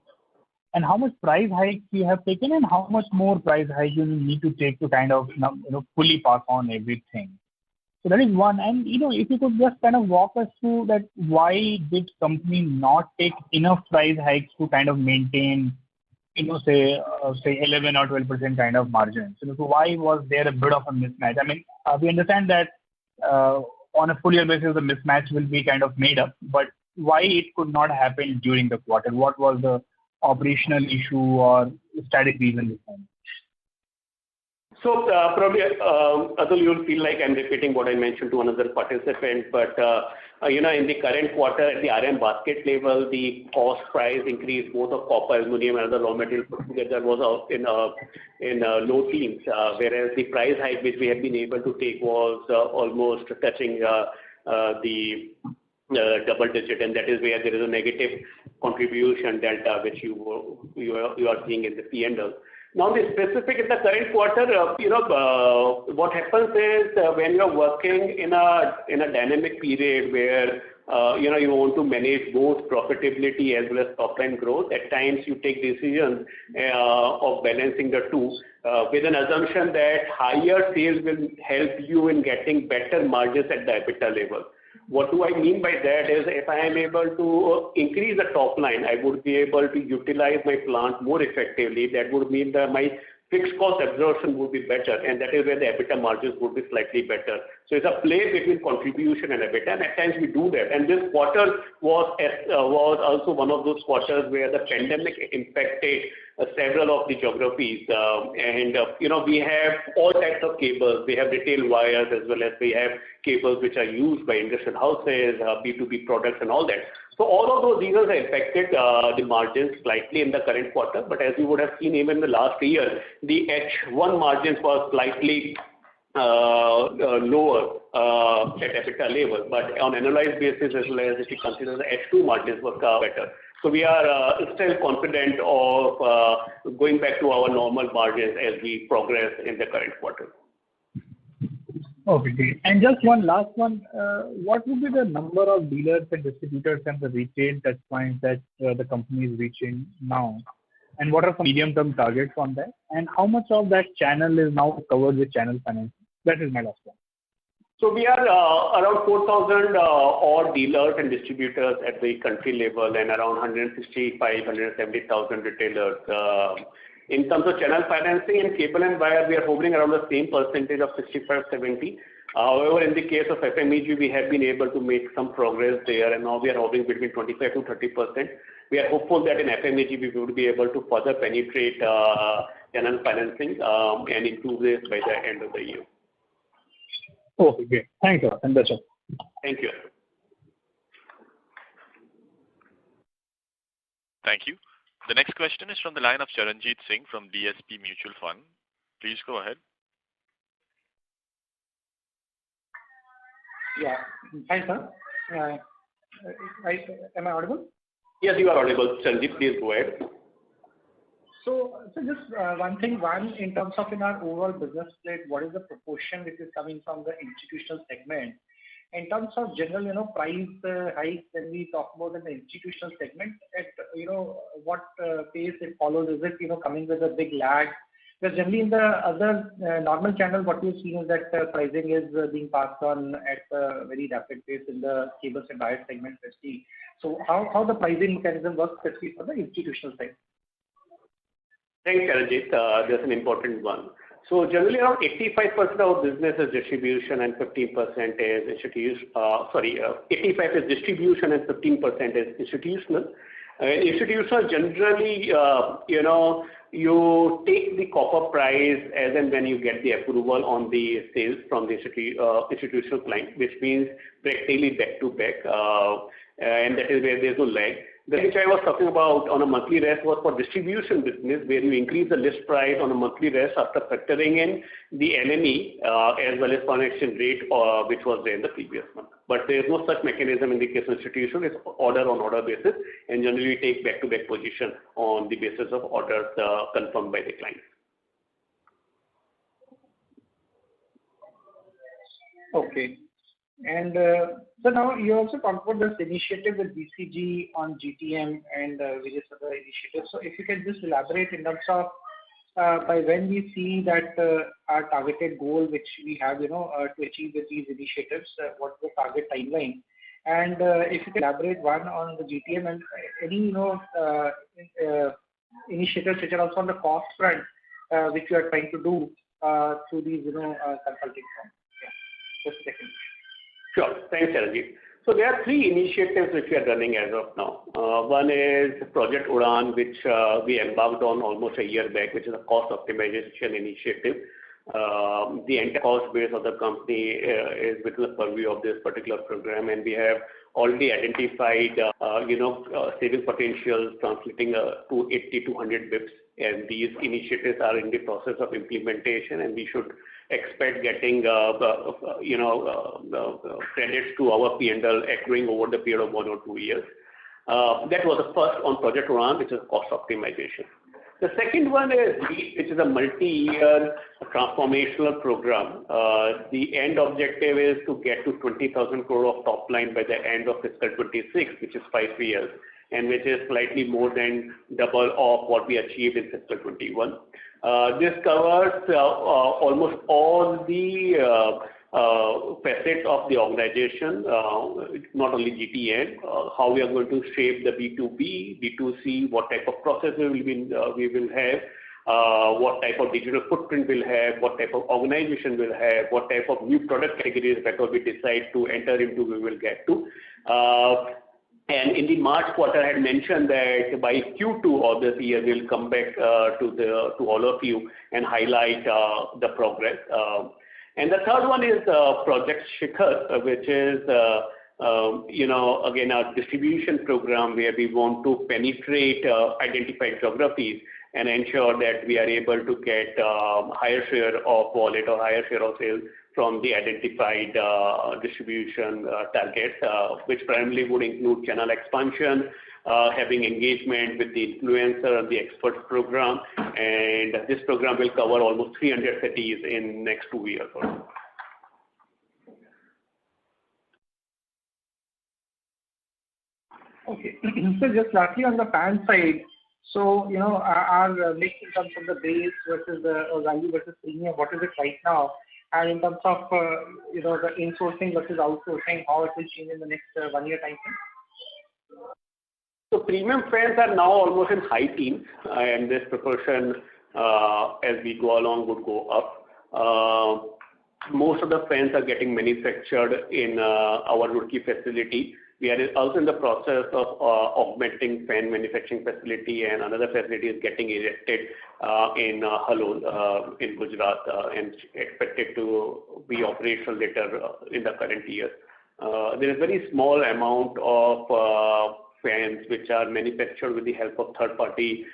and how much price hikes you have taken, and how much more price hike you need to take to kind of fully pass on everything. So that is one. And if you could just kind of walk us through that, why did company not take enough price hikes to kind of maintain, say 11 or 12% kind of margins? So why was there a bit of a mismatch? I mean, we understand that on a full year basis the mismatch will be kind of made up, but why it could not happen during the quarter? What was the operational issue or static reason behind it? So probably, Atul, you'll feel like I'm repeating what I mentioned to another participant, but in the current quarter at the RM basket level, the cost price increase both of copper, aluminum, and other raw materials put together was in low teens, whereas the price hike which we have been able to take was almost touching the double digit, and that is where there is a negative contribution delta which you are seeing in the P&L. Now, the specific in the current quarter, what happens is when you are working in a dynamic period where you want to manage both profitability as well as top line growth. At times, you take decisions of balancing the two with an assumption that higher sales will help you in getting better margins at the EBITDA level. What do I mean by that is if I am able to increase the top line, I would be able to utilize my plant more effectively. That would mean that my fixed cost absorption would be better, and that is where the EBITDA margins would be slightly better. So it's a play between contribution and EBITDA, and at times we do that. And this quarter was also one of those quarters where the pandemic impacted several of the geographies. We have all types of cables. We have retail wires as well as we have cables which are used by industrial houses, B2B products and all that. So all of those reasons have affected the margins slightly in the current quarter. But as you would have seen even in the last year, the H1 margins were slightly lower at EBITDA level. But on annualized basis as well as if you consider the H2 margins were better. So we are still confident of going back to our normal margins as we progress in the current quarter. Okay, great. And just one last one. What would be the number of dealers and distributors and the retail touch points that the company is reaching now? And what are some medium-term targets on that? And how much of that channel is now covered with channel financing? That is my last one. So we are around 4,000 odd dealers and distributors at the country level and around 165,000-170,000 retailers. In terms of channel financing and cable and wire, we are hovering around the same percentage of 65-70. However, in the case of FMEG, we have been able to make some progress there, and now we are hovering between 25 to 30%. We are hopeful that in FMEG we will be able to further penetrate channel financing and improve this by the end of the year. Okay, great. Thank you. And that's all. Thank you. Thank you. The next question is from the line of Charanjit Singh from DSP Mutual Fund. Please go ahead. Yeah. Hi, sir. Am I audible? Yes, you are audible. Charanjit, please go ahead. So just one thing. One, in terms of in our overall business split, what is the proportion which is coming from the institutional segment? In terms of general, price hikes, when we talk about in the institutional segment, at what pace it follows? Is it coming with a big lag? Because generally in the other normal channel, what we've seen is that pricing is being passed on at a very rapid pace in the cables and wire segment, especially. So how the pricing mechanism works, especially for the institutional side? Thanks, Charanjit. That's an important one. So generally around 85% of our business is distribution and 15% is 85 is distribution and 15% is institutional. Institutional generally, you take the copper price as and when you get the approval on the sales from the institutional client, which means practically back to back, and that is where there's no lag. The which I was talking about on a monthly rest was for distribution business, where you increase the list price on a monthly rest after factoring in the LME as well as foreign exchange rate, which was there in the previous month. But there is no such mechanism in the case of institutional. It's order on order basis, and generally we take back-to-back position on the basis of orders confirmed by the client. Okay. And so now you also talked about this initiative with BCG on GTM and various other initiatives. So if you can just elaborate in terms of by when we see that our targeted goal, which we have, to achieve with these initiatives, what's the target timeline? And if you can elaborate one on the GTM and any, initiatives which are also on the cost front, which you are trying to do through these, consulting firms. Yeah, just a second. Sure. Thanks, Charanjit. So there are three initiatives which we are running as of now. One is Project Udan, which we embarked on almost a year back, which is a cost optimization initiative. The entire cost base of the company is within the purview of this particular program, and we have already identified, saving potential translating to 80 to 100 bips. And these initiatives are in the process of implementation, and we should expect getting credits to our P&L accruing over the period of 1 or 2 years. That was the first on Project Udan, which is cost optimization. The second one is LEAP, which is a multi-year transformational program. The end objective is to get to 20,000 crore of top line by the end of fiscal 26, which is 5 years, and which is slightly more than double of what we achieved in fiscal 21. This covers almost all the facets of the organization, not only GTM, how we are going to shape the B2B, B2C, what type of process we will have, what type of digital footprint we'll have, what type of organization we'll have, what type of new product categories that we decide to enter into we will get to. And in the March quarter, I had mentioned that by Q2 of this year, we'll come back to all of you and highlight the progress. And the third one is Project Shikhar, which is, again, our distribution program where we want to penetrate identified geographies and ensure that we are able to get higher share of wallet or higher share of sales from the identified distribution targets, which primarily would include channel expansion, having engagement with the influencer and the experts program. And this program will cover almost 300 cities in next 2 years or so. Okay. So just lastly on the fan side, so, our mix in terms of the base versus the value versus premium, what is it right now? And in terms of, the insourcing versus outsourcing, how it will change in the next 1 year time frame? So premium fans are now almost in high teens, and this proportion, as we go along, would go up. Most of the fans are getting manufactured in our Roorkee facility. We are also in the process of augmenting fan manufacturing facility, and another facility is getting erected in Halol in Gujarat and expected to be operational later in the current year. There is very small amount of fans which are manufactured with the help of third-party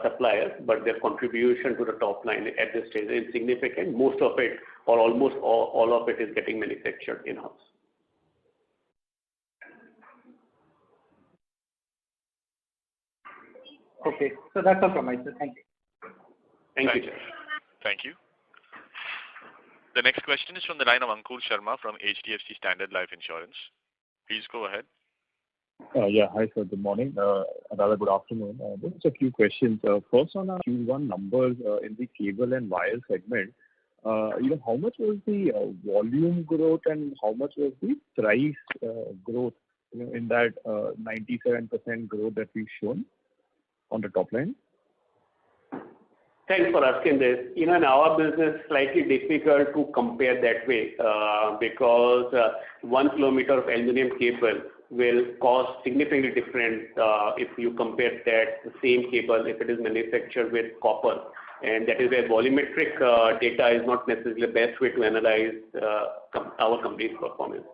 suppliers, but their contribution to the top line at this stage is insignificant. Most of it, or almost all of it, is getting manufactured in-house. Okay, so that's all from my side. Thank you. Thank you. Thank you. The next question is from the line of Ankur Sharma from HDFC Standard Life Insurance. Please go ahead. Yeah, hi sir, good morning. Rather good afternoon. Just a few questions. First on our Q1 numbers in the cable and wire segment, how much was the volume growth and how much was the price growth in that 97% growth that we've shown on the top line? Thanks for asking this. In our business, slightly difficult to compare that way because 1 kilometer of aluminum cable will cost significantly different if you compare that the same cable if it is manufactured with copper. And that is where volumetric data is not necessarily the best way to analyze our company's performance.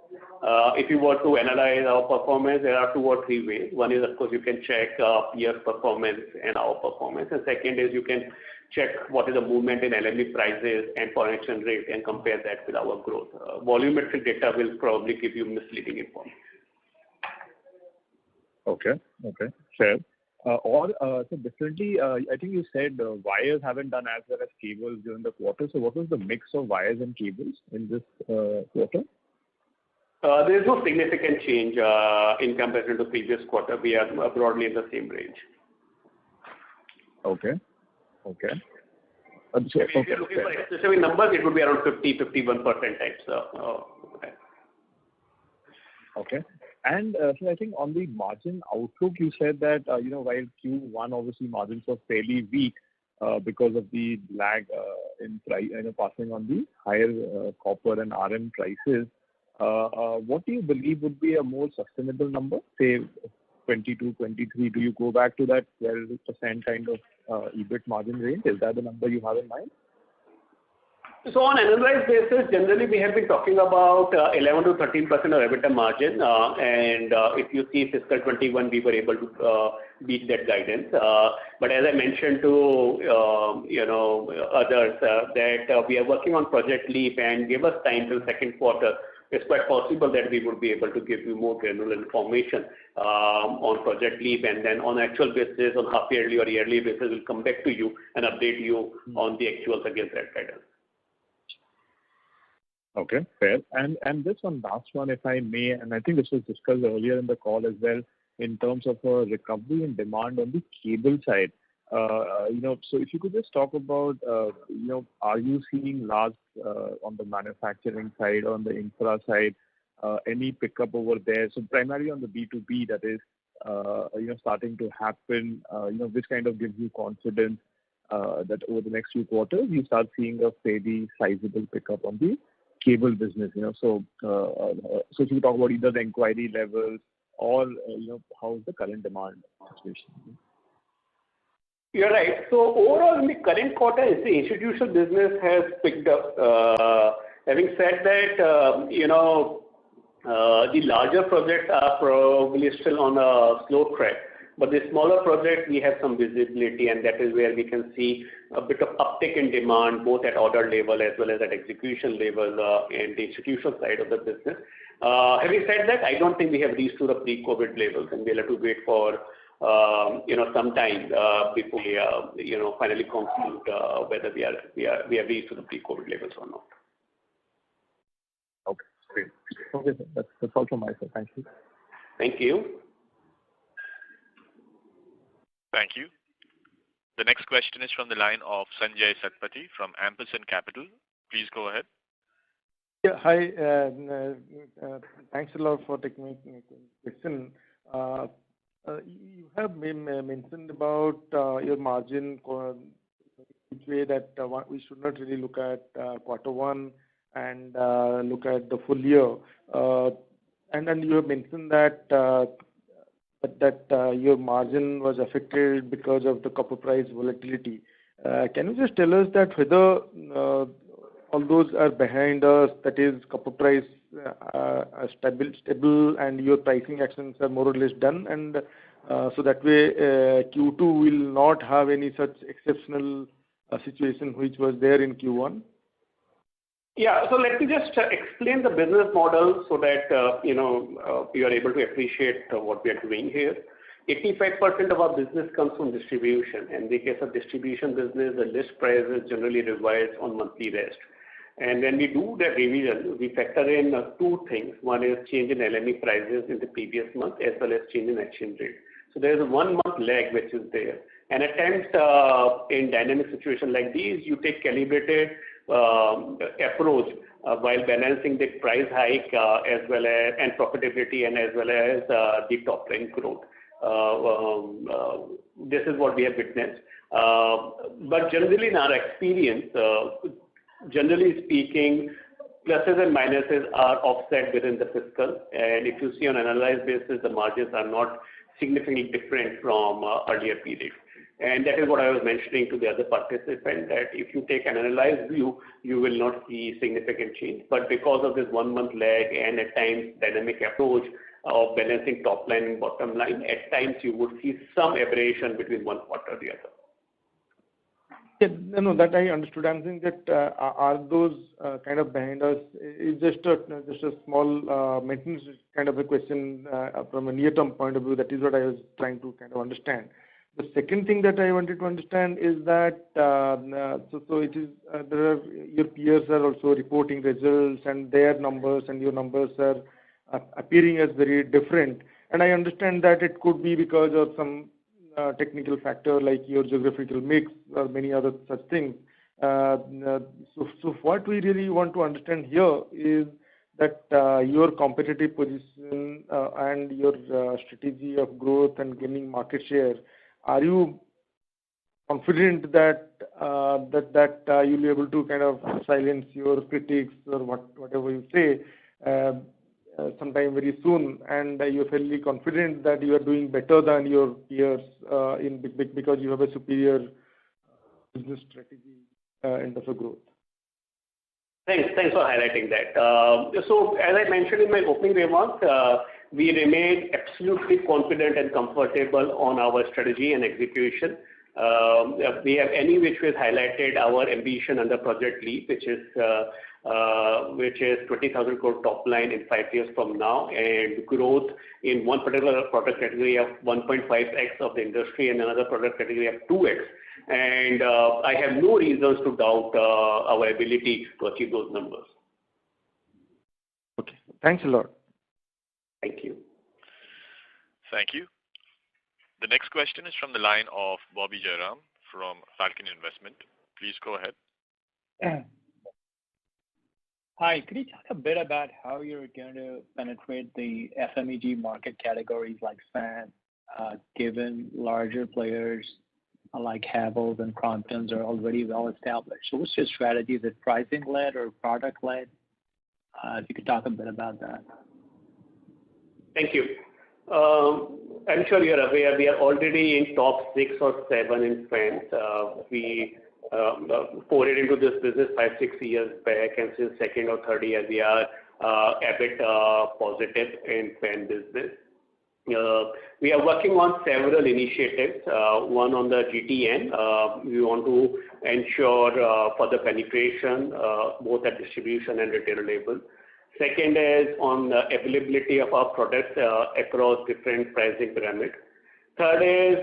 If you were to analyze our performance, there are 2 or 3 ways. One is, of course, you can check peer performance and our performance. And second is you can check what is the movement in LME prices and foreign exchange rate and compare that with our growth. Volumetric data will probably give you misleading information. Okay, fair. So differently, I think you said wires haven't done as well as cables during the quarter. So what was the mix of wires and cables in this quarter? There is no significant change in comparison to previous quarter. We are broadly in the same range. Okay. Okay. If you're looking for specific numbers, it would be around 50-51% types. Okay. And so I think on the margin outlook, you said that while Q1 obviously margins were fairly weak because of the lag in price, passing on the higher copper and RM prices. What do you believe would be a more sustainable number? Say 22, 23. Do you go back to that 12% kind of EBIT margin range? Is that the number you have in mind? So on annualized basis, generally we have been talking about 11 to 13% of EBITDA margin, and if you see fiscal 21, we were able to beat that guidance. But as I mentioned to others, that we are working on Project Leap, and give us time till second quarter. It's quite possible that we would be able to give you more granular information on Project Leap, and then on actual basis, on half yearly or yearly basis, we'll come back to you and update you on the actuals against that guidance. Okay, fair. And this one last one, if I may, and I think this was discussed earlier in the call as well, in terms of a recovery in demand on the cable side. So if you could just talk about, are you seeing large on the manufacturing side, on the infra side, any pickup over there? So primarily on the B2B, that is, starting to happen, which kind of gives you confidence that over the next few quarters you start seeing a fairly sizable pickup on the cable business. So if you talk about either the inquiry levels or how is the current demand situation? You're right. So overall, in the current quarter, the institutional business has picked up. Having said that, the larger projects are probably still on a slow track. But the smaller projects, we have some visibility, and that is where we can see a bit of uptick in demand, both at order level as well as at execution level in the institutional side of the business. Having said that, I don't think we have reached to the pre-COVID levels, and we'll have to wait for some time before we finally conclude whether we have reached to the pre-COVID levels or not. Okay, great. Okay, sir. That's all from my side. Thank you. Thank you. Thank you. The next question is from the line of Sanjay Satpathy from Ampersand Capital. Please go ahead. Yeah, hi. Thanks a lot for taking my question. You have mentioned about your margin, which way that we should not really look at quarter one and look at the full year. And then you have mentioned that your margin was affected because of the copper price volatility. Can you just tell us that whether all those are behind us, that is copper price are stable and your pricing actions are more or less done, and so that way Q2 will not have any such exceptional situation which was there in Q1? Yeah, so let me just explain the business model so that you are able to appreciate what we are doing here. 85% of our business comes from distribution. In the case of distribution business, the list price is generally revised on monthly rest. And when we do the revision, we factor in two things. One is change in LME prices in the previous month as well as change in exchange rate. So there is a 1 month lag which is there. And at times in dynamic situation like these, you take calibrated approach while balancing the price hike as well as and profitability and as well as the top line growth. This is what we have witnessed. But generally in our experience, generally speaking, pluses and minuses are offset within the fiscal. And if you see on an analyzed basis, the margins are not significantly different from earlier periods. And that is what I was mentioning to the other participant, that if you take an analyzed view, you will not see significant change. But because of this 1 month lag and at times dynamic approach of balancing top line and bottom line, at times you would see some aberration between one quarter or the other. Yeah, no, that I understood. I'm saying that are those kind of behind us? It's just a small maintenance kind of a question from a near-term point of view. That is what I was trying to kind of understand. The second thing that I wanted to understand is that so it is your peers are also reporting results and their numbers and your numbers are appearing as very different. And I understand that it could be because of some technical factor like your geographical mix or many other such things. So what we really want to understand here is that your competitive position and your strategy of growth and gaining market share. Are you confident that you'll be able to kind of silence your critics or whatever you say sometime very soon, and you're fairly confident that you are doing better than your peers because you have a superior business strategy in terms of growth? Thanks for highlighting that. So as I mentioned in my opening remarks, we remain absolutely confident and comfortable on our strategy and execution. We have any which way highlighted our ambition under Project Leap, which is 20,000 crore top line in 5 years from now, and growth in one particular product category of 1.5x of the industry and another product category of 2x. And I have no reasons to doubt our ability to achieve those numbers. Okay. Thanks a lot. Thank you. Thank you. The next question is from the line of Bobby Jairam from Falcon Investment. Please go ahead. Hi, could you talk a bit about how you're going to penetrate the FMEG market categories like fan, given larger players like Havells and Crompton's are already well established? So what's your strategy? Is it pricing led or product led? If you could talk a bit about that. Thank you. I'm sure you're aware we are already in top 6 or 7 in fans. We poured into this business 5-6 years back, and since second or third year we are EBIT positive in fan business. We are working on several initiatives. One on the GTN. We want to ensure further penetration both at distribution and retail level. Second is on the availability of our products across different pricing pyramids. Third is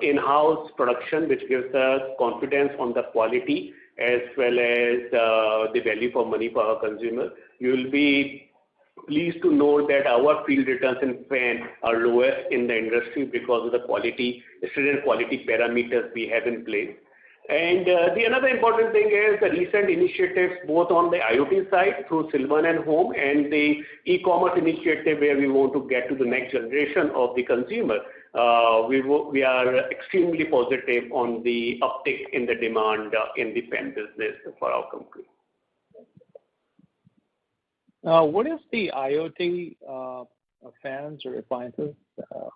in-house production, which gives us confidence on the quality as well as the value for money for our consumers. You will be pleased to know that our field returns in fan are lowest in the industry because of the quality, stringent quality parameters we have in place. And the another important thing is the recent initiatives both on the IoT side through Silvan and Home and the e-commerce initiative where we want to get to the next generation of the consumer. We are extremely positive on the uptick in the demand in the fan business for our company. What is the IoT fans or appliances?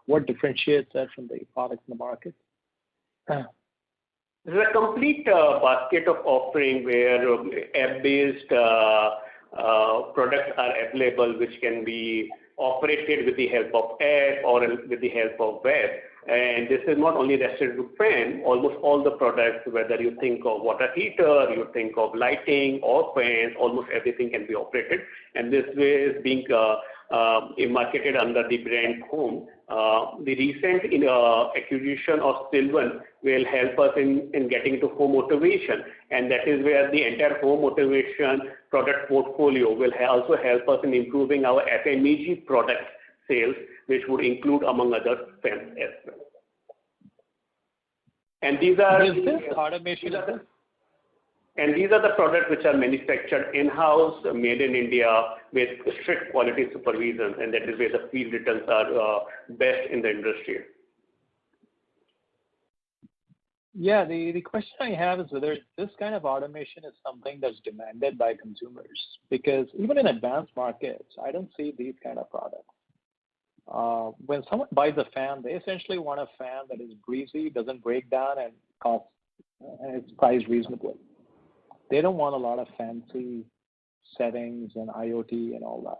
What differentiates that from the products in the market? This is a complete basket of offering where app-based products are available, which can be operated with the help of app or with the help of web. And this is not only restricted to fan, almost all the products, whether you think of water heater, you think of lighting or fans, almost everything can be operated. And this way is being marketed under the brand Home. The recent acquisition of Silvan will help us in getting to home automation, and that is where the entire home automation product portfolio will also help us in improving our FMEG product sales, which would include, among others, fans as well. And these are automation. And these are the products which are manufactured in-house, made in India with strict quality supervision, and that is where the field returns are best in the industry. Yeah, the question I have is whether this kind of automation is something that's demanded by consumers, because even in advanced markets, I don't see these kind of products. When someone buys a fan, they essentially want a fan that is breezy, doesn't break down, and costs and it's priced reasonably. They don't want a lot of fancy settings and IoT and all that.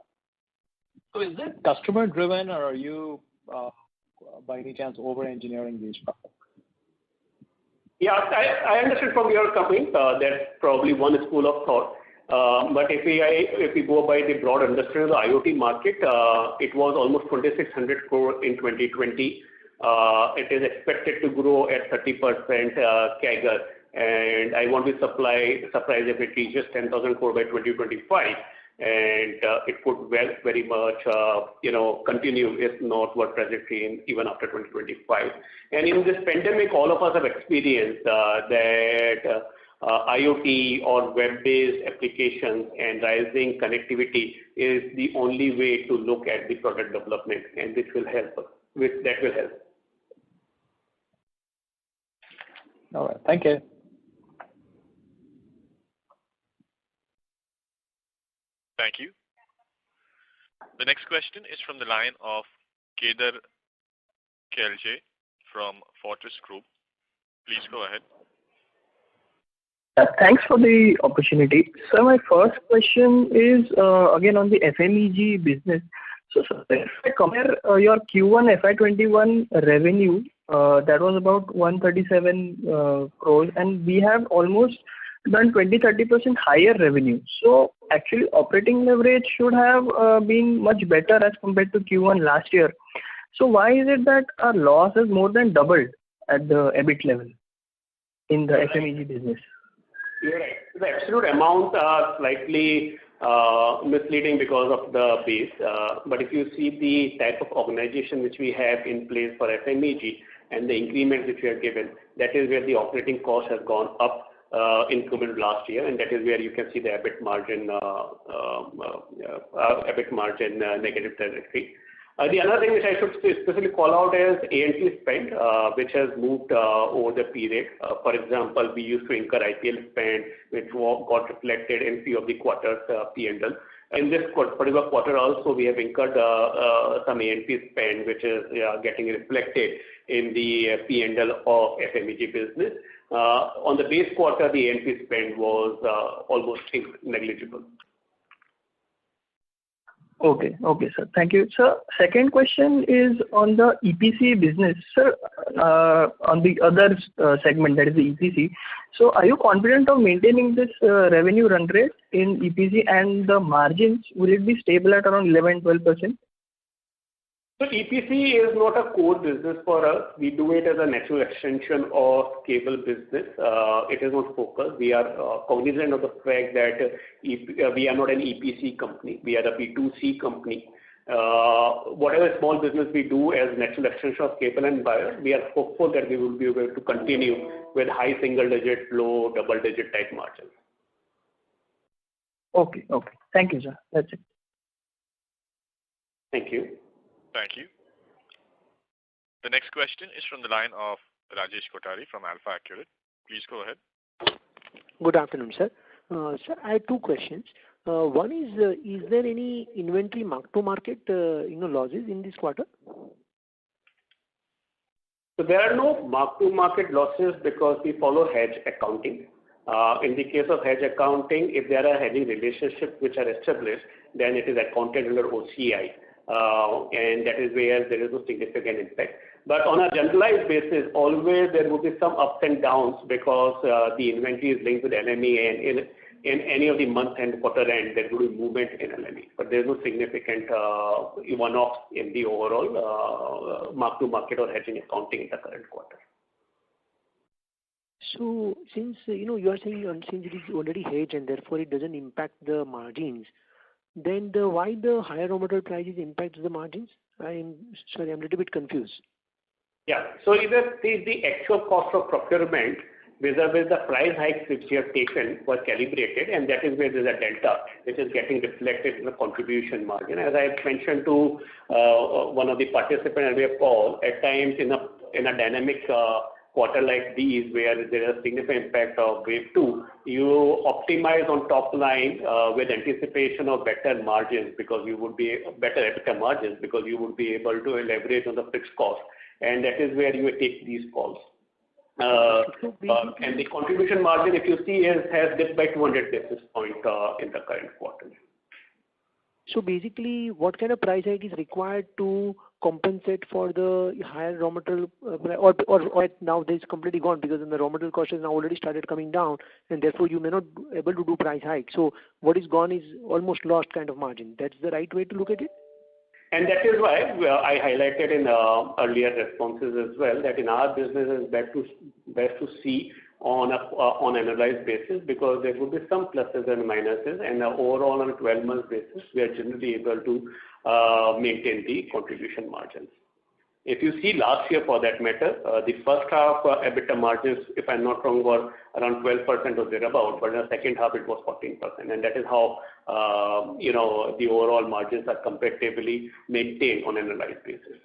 So is it customer driven, or are you, by any chance, over-engineering these products? Yeah, I understand from your comment that's probably one school of thought. But if we go by the broad understanding of the IoT market, it was almost 2,600 crore in 2020. It is expected to grow at 30% CAGR. And I won't be surprised if it reaches 10,000 crore by 2025. and it could very much continue, if not what trajectory in even after 2025. And in this pandemic, all of us have experienced that IoT or web-based applications and rising connectivity is the only way to look at the product development, and this will help us. That will help. All right. Thank you. Thank you. The next question is from the line of Kedar Kelje from Fortress Group. Please go ahead. Thanks for the opportunity. So my first question is again on the FMEG business. So if I compare your Q1 FY21 revenue, that was about 137 crores, and we have almost done 20-30% higher revenue. So actually operating leverage should have been much better as compared to Q1 last year. So why is it that our loss has more than doubled at the EBIT level in the FMEG business? You're right. The absolute amount are slightly misleading because of the base. But if you see the type of organization which we have in place for FMEG and the increments which we have given, that is where the operating cost has gone up in Q1 last year, and that is where you can see the EBIT margin negative trajectory. The other thing which I should specifically call out is A&P spend, which has moved over the period. For example, we used to incur IPL spend, which got reflected in few of the quarters P&L. In this particular quarter also, we have incurred some A&P spend, which is getting reflected in the P&L of FMEG business. On the base quarter, the A&P spend was almost negligible. Okay, sir. Thank you. Sir, second question is on the EPC business. Sir, on the other segment, that is the EPC. So are you confident of maintaining this revenue run rate in EPC, and the margins, will it be stable at around 11-12%? So EPC is not a core business for us. We do it as a natural extension of cable business. It is not focused. We are cognizant of the fact that we are not an EPC company. We are a B2C company. Whatever small business we do as natural extension of cable and wire, we are hopeful that we will be able to continue with high single-digit, low double-digit type margins. Okay. Thank you, sir. That's it. Thank you. Thank you. The next question is from the line of Rajesh Kothari from Alpha Accurate. Please go ahead. Good afternoon, sir. Sir, I have two questions. One is there any inventory mark-to-market losses in this quarter? So there are no mark-to-market losses because we follow hedge accounting. In the case of hedge accounting, if there are hedging relationships which are established, then it is accounted under OCI. And that is where there is no significant impact. But on a generalized basis, always there will be some ups and downs because the inventory is linked with LME, and in any of the month and quarter end, there will be movement in LME. But there is no significant one-off in the overall mark-to-market or hedging accounting in the current quarter. So since you are saying since it is already hedged and therefore it doesn't impact the margins, then why the higher raw material prices impact the margins? I'm a little bit confused. Yeah. So either the actual cost of procurement vis-a-vis the price hikes which you have taken were calibrated, and that is where there's a delta which is getting reflected in the contribution margin. As I mentioned to one of the participants earlier call, at times in a dynamic quarter like these, where there is a significant impact of wave 2, you optimize on top line with anticipation of better margins because you would be better EBITDA margins because you would be able to leverage on the fixed cost, and that is where you would take these calls. And the contribution margin, if you see, has dipped by 200 basis points in the current quarter. So basically, what kind of price hike is required to compensate for the higher raw material, or now this is completely gone because then the raw material cost has now already started coming down, and therefore you may not be able to do price hike. So what is gone is almost lost kind of margin. That's the right way to look at it? And that is why I highlighted in earlier responses as well that in our business it's best to see on annualized basis, because there would be some pluses and minuses, and overall on a 12-month basis, we are generally able to maintain the contribution margins. If you see last year for that matter, the first half EBITDA margins, if I'm not wrong, were around 12% or thereabout, but in the second half it was 14%, and that is how the overall margins are comparatively maintained on an annualized basis.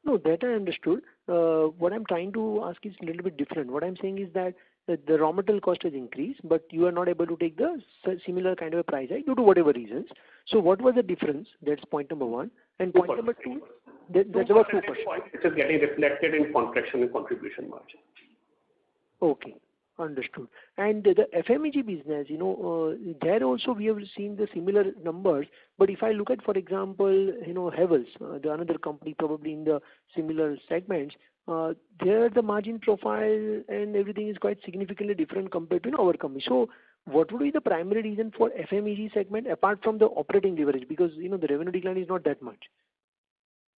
No, that I understood. What I'm trying to ask is a little bit different. What I'm saying is that the raw material cost has increased, but you are not able to take the similar kind of a price hike due to whatever reasons. So what was the difference? That's point number one. And point number two, that's about 2%. It is getting reflected in contraction and contribution margin. Okay, understood. And the FMEG business, there also we have seen the similar numbers. But if I look at, for example, Havells, the another company probably in the similar segments, there the margin profile and everything is quite significantly different compared to our company. So what would be the primary reason for FMEG segment apart from the operating leverage? Because the revenue decline is not that much.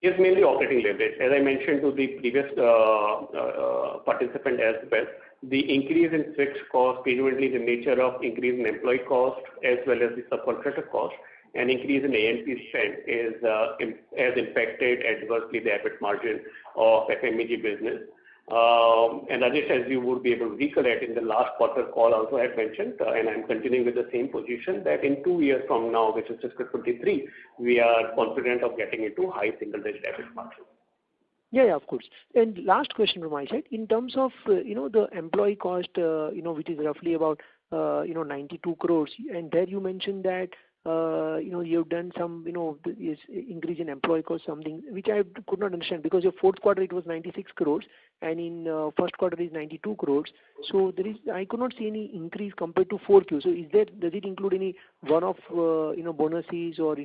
It's mainly operating leverage. As I mentioned to the previous participant as well, the increase in fixed cost, predominantly the nature of increase in employee cost as well as the subcontractor cost, and increase in A&P spend has impacted adversely the EBIT margin of FMEG business. And Rajesh, as you would be able to recollect, in the last quarter call also I had mentioned, and I'm continuing with the same position, that in 2 years from now, which is fiscal 23, we are confident of getting into high single-digit EBIT margin. Yeah, of course. And last question from my side, in terms of the employee cost, which is roughly about 92 crores, and there you mentioned that you've done some increase in employee cost, something which I could not understand, because your fourth quarter it was 96 crores and in first quarter is 92 crores. So I could not see any increase compared to 4Q. So does it include any one-off bonuses or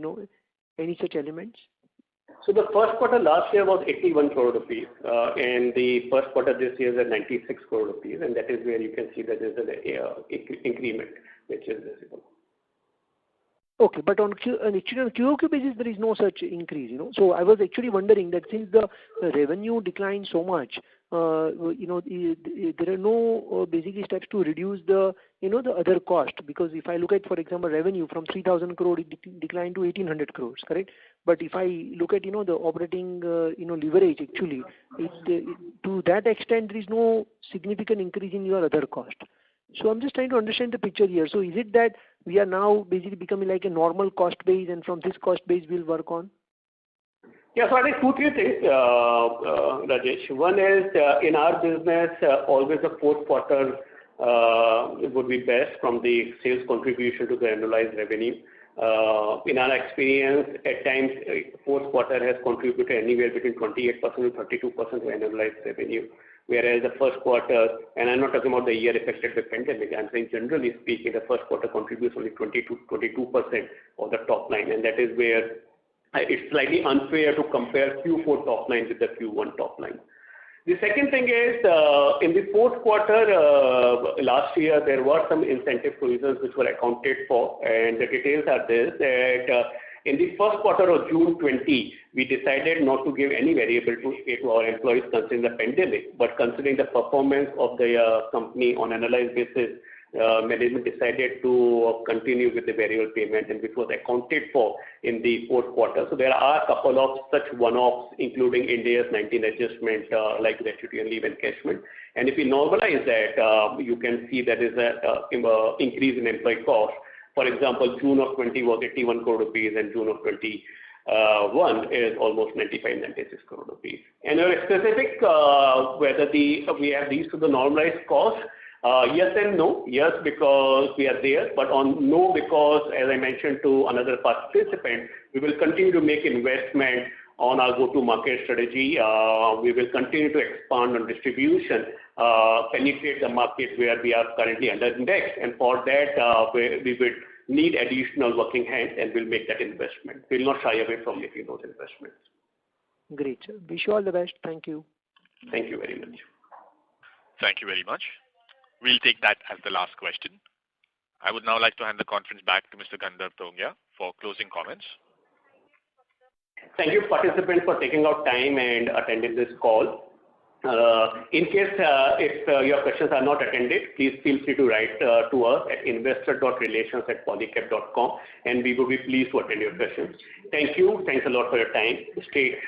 any such elements? So the first quarter last year was 81 crore rupees, and the first quarter this year is at 96 crore rupees, and that is where you can see that there is an increment which is visible. Okay, but on QOQ basis, there is no such increase, So I was actually wondering that since the revenue declined so much, there are no basically steps to reduce the other cost. Because if I look at, for example, revenue from 3,000 crore, it declined to 1,800 crores, correct? But if I look at, the operating, leverage, actually, to that extent, there is no significant increase in your other cost. So I'm just trying to understand the picture here. So is it that we are now basically becoming like a normal cost base, and from this cost base we'll work on? Yeah, so I think 2-3 things, Rajesh. One is in our business, always the fourth quarter would be best from the sales contribution to the annualized revenue. In our experience, at times, fourth quarter has contributed anywhere between 28% to 32% to annualized revenue. Whereas the first quarter, and I'm not talking about the year affected by pandemic, I'm saying generally speaking, the first quarter contributes only 22% of the top line, and that is where it's slightly unfair to compare Q4 top line with the Q1 top line. The second thing is, in the fourth quarter last year, there were some incentive provisions which were accounted for, and the details are this, that in the first quarter of June 20, we decided not to give any variable pay to our employees considering the pandemic, but considering the performance of the company on an analyzed basis, management decided to continue with the variable payment, and which was accounted for in the fourth quarter. So there are a couple of such one-offs, including Ind AS 19 adjustment, like gratuity and leave encashment. And if we normalize that, you can see that is an increase in employee cost. For example, June of 20 was 81 crore rupees, and June of 21 is almost 96 crore rupees. And specific whether we have these to the normalized cost, yes and no. Yes, because we are there, but on no, because as I mentioned to another participant, we will continue to make investment on our go-to-market strategy. We will continue to expand on distribution, penetrate the market where we are currently under index, and for that we will need additional working hands, and we'll make that investment. We will not shy away from making those investments. Great. Wish you all the best. Thank you. Thank you very much. Thank you very much. We'll take that as the last question. I would now like to hand the conference back to Mr. Gandharv Tongia for closing comments. Thank you, participants, for taking out time and attending this call. In case if your questions are not attended, please feel free to write to us at investor.relations@polycab.com, and we will be pleased to attend your questions. Thank you. Thanks a lot for your time. Stay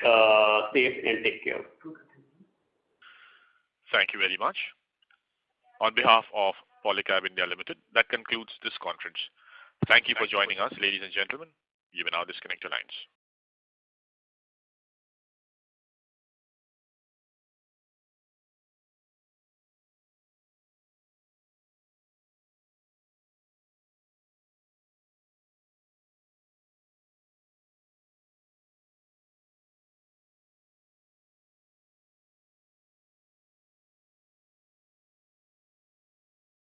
safe and take care. Thank you very much. On behalf of Polycab India Limited, that concludes this conference. Thank you for joining us, ladies and gentlemen. You may now disconnect your lines.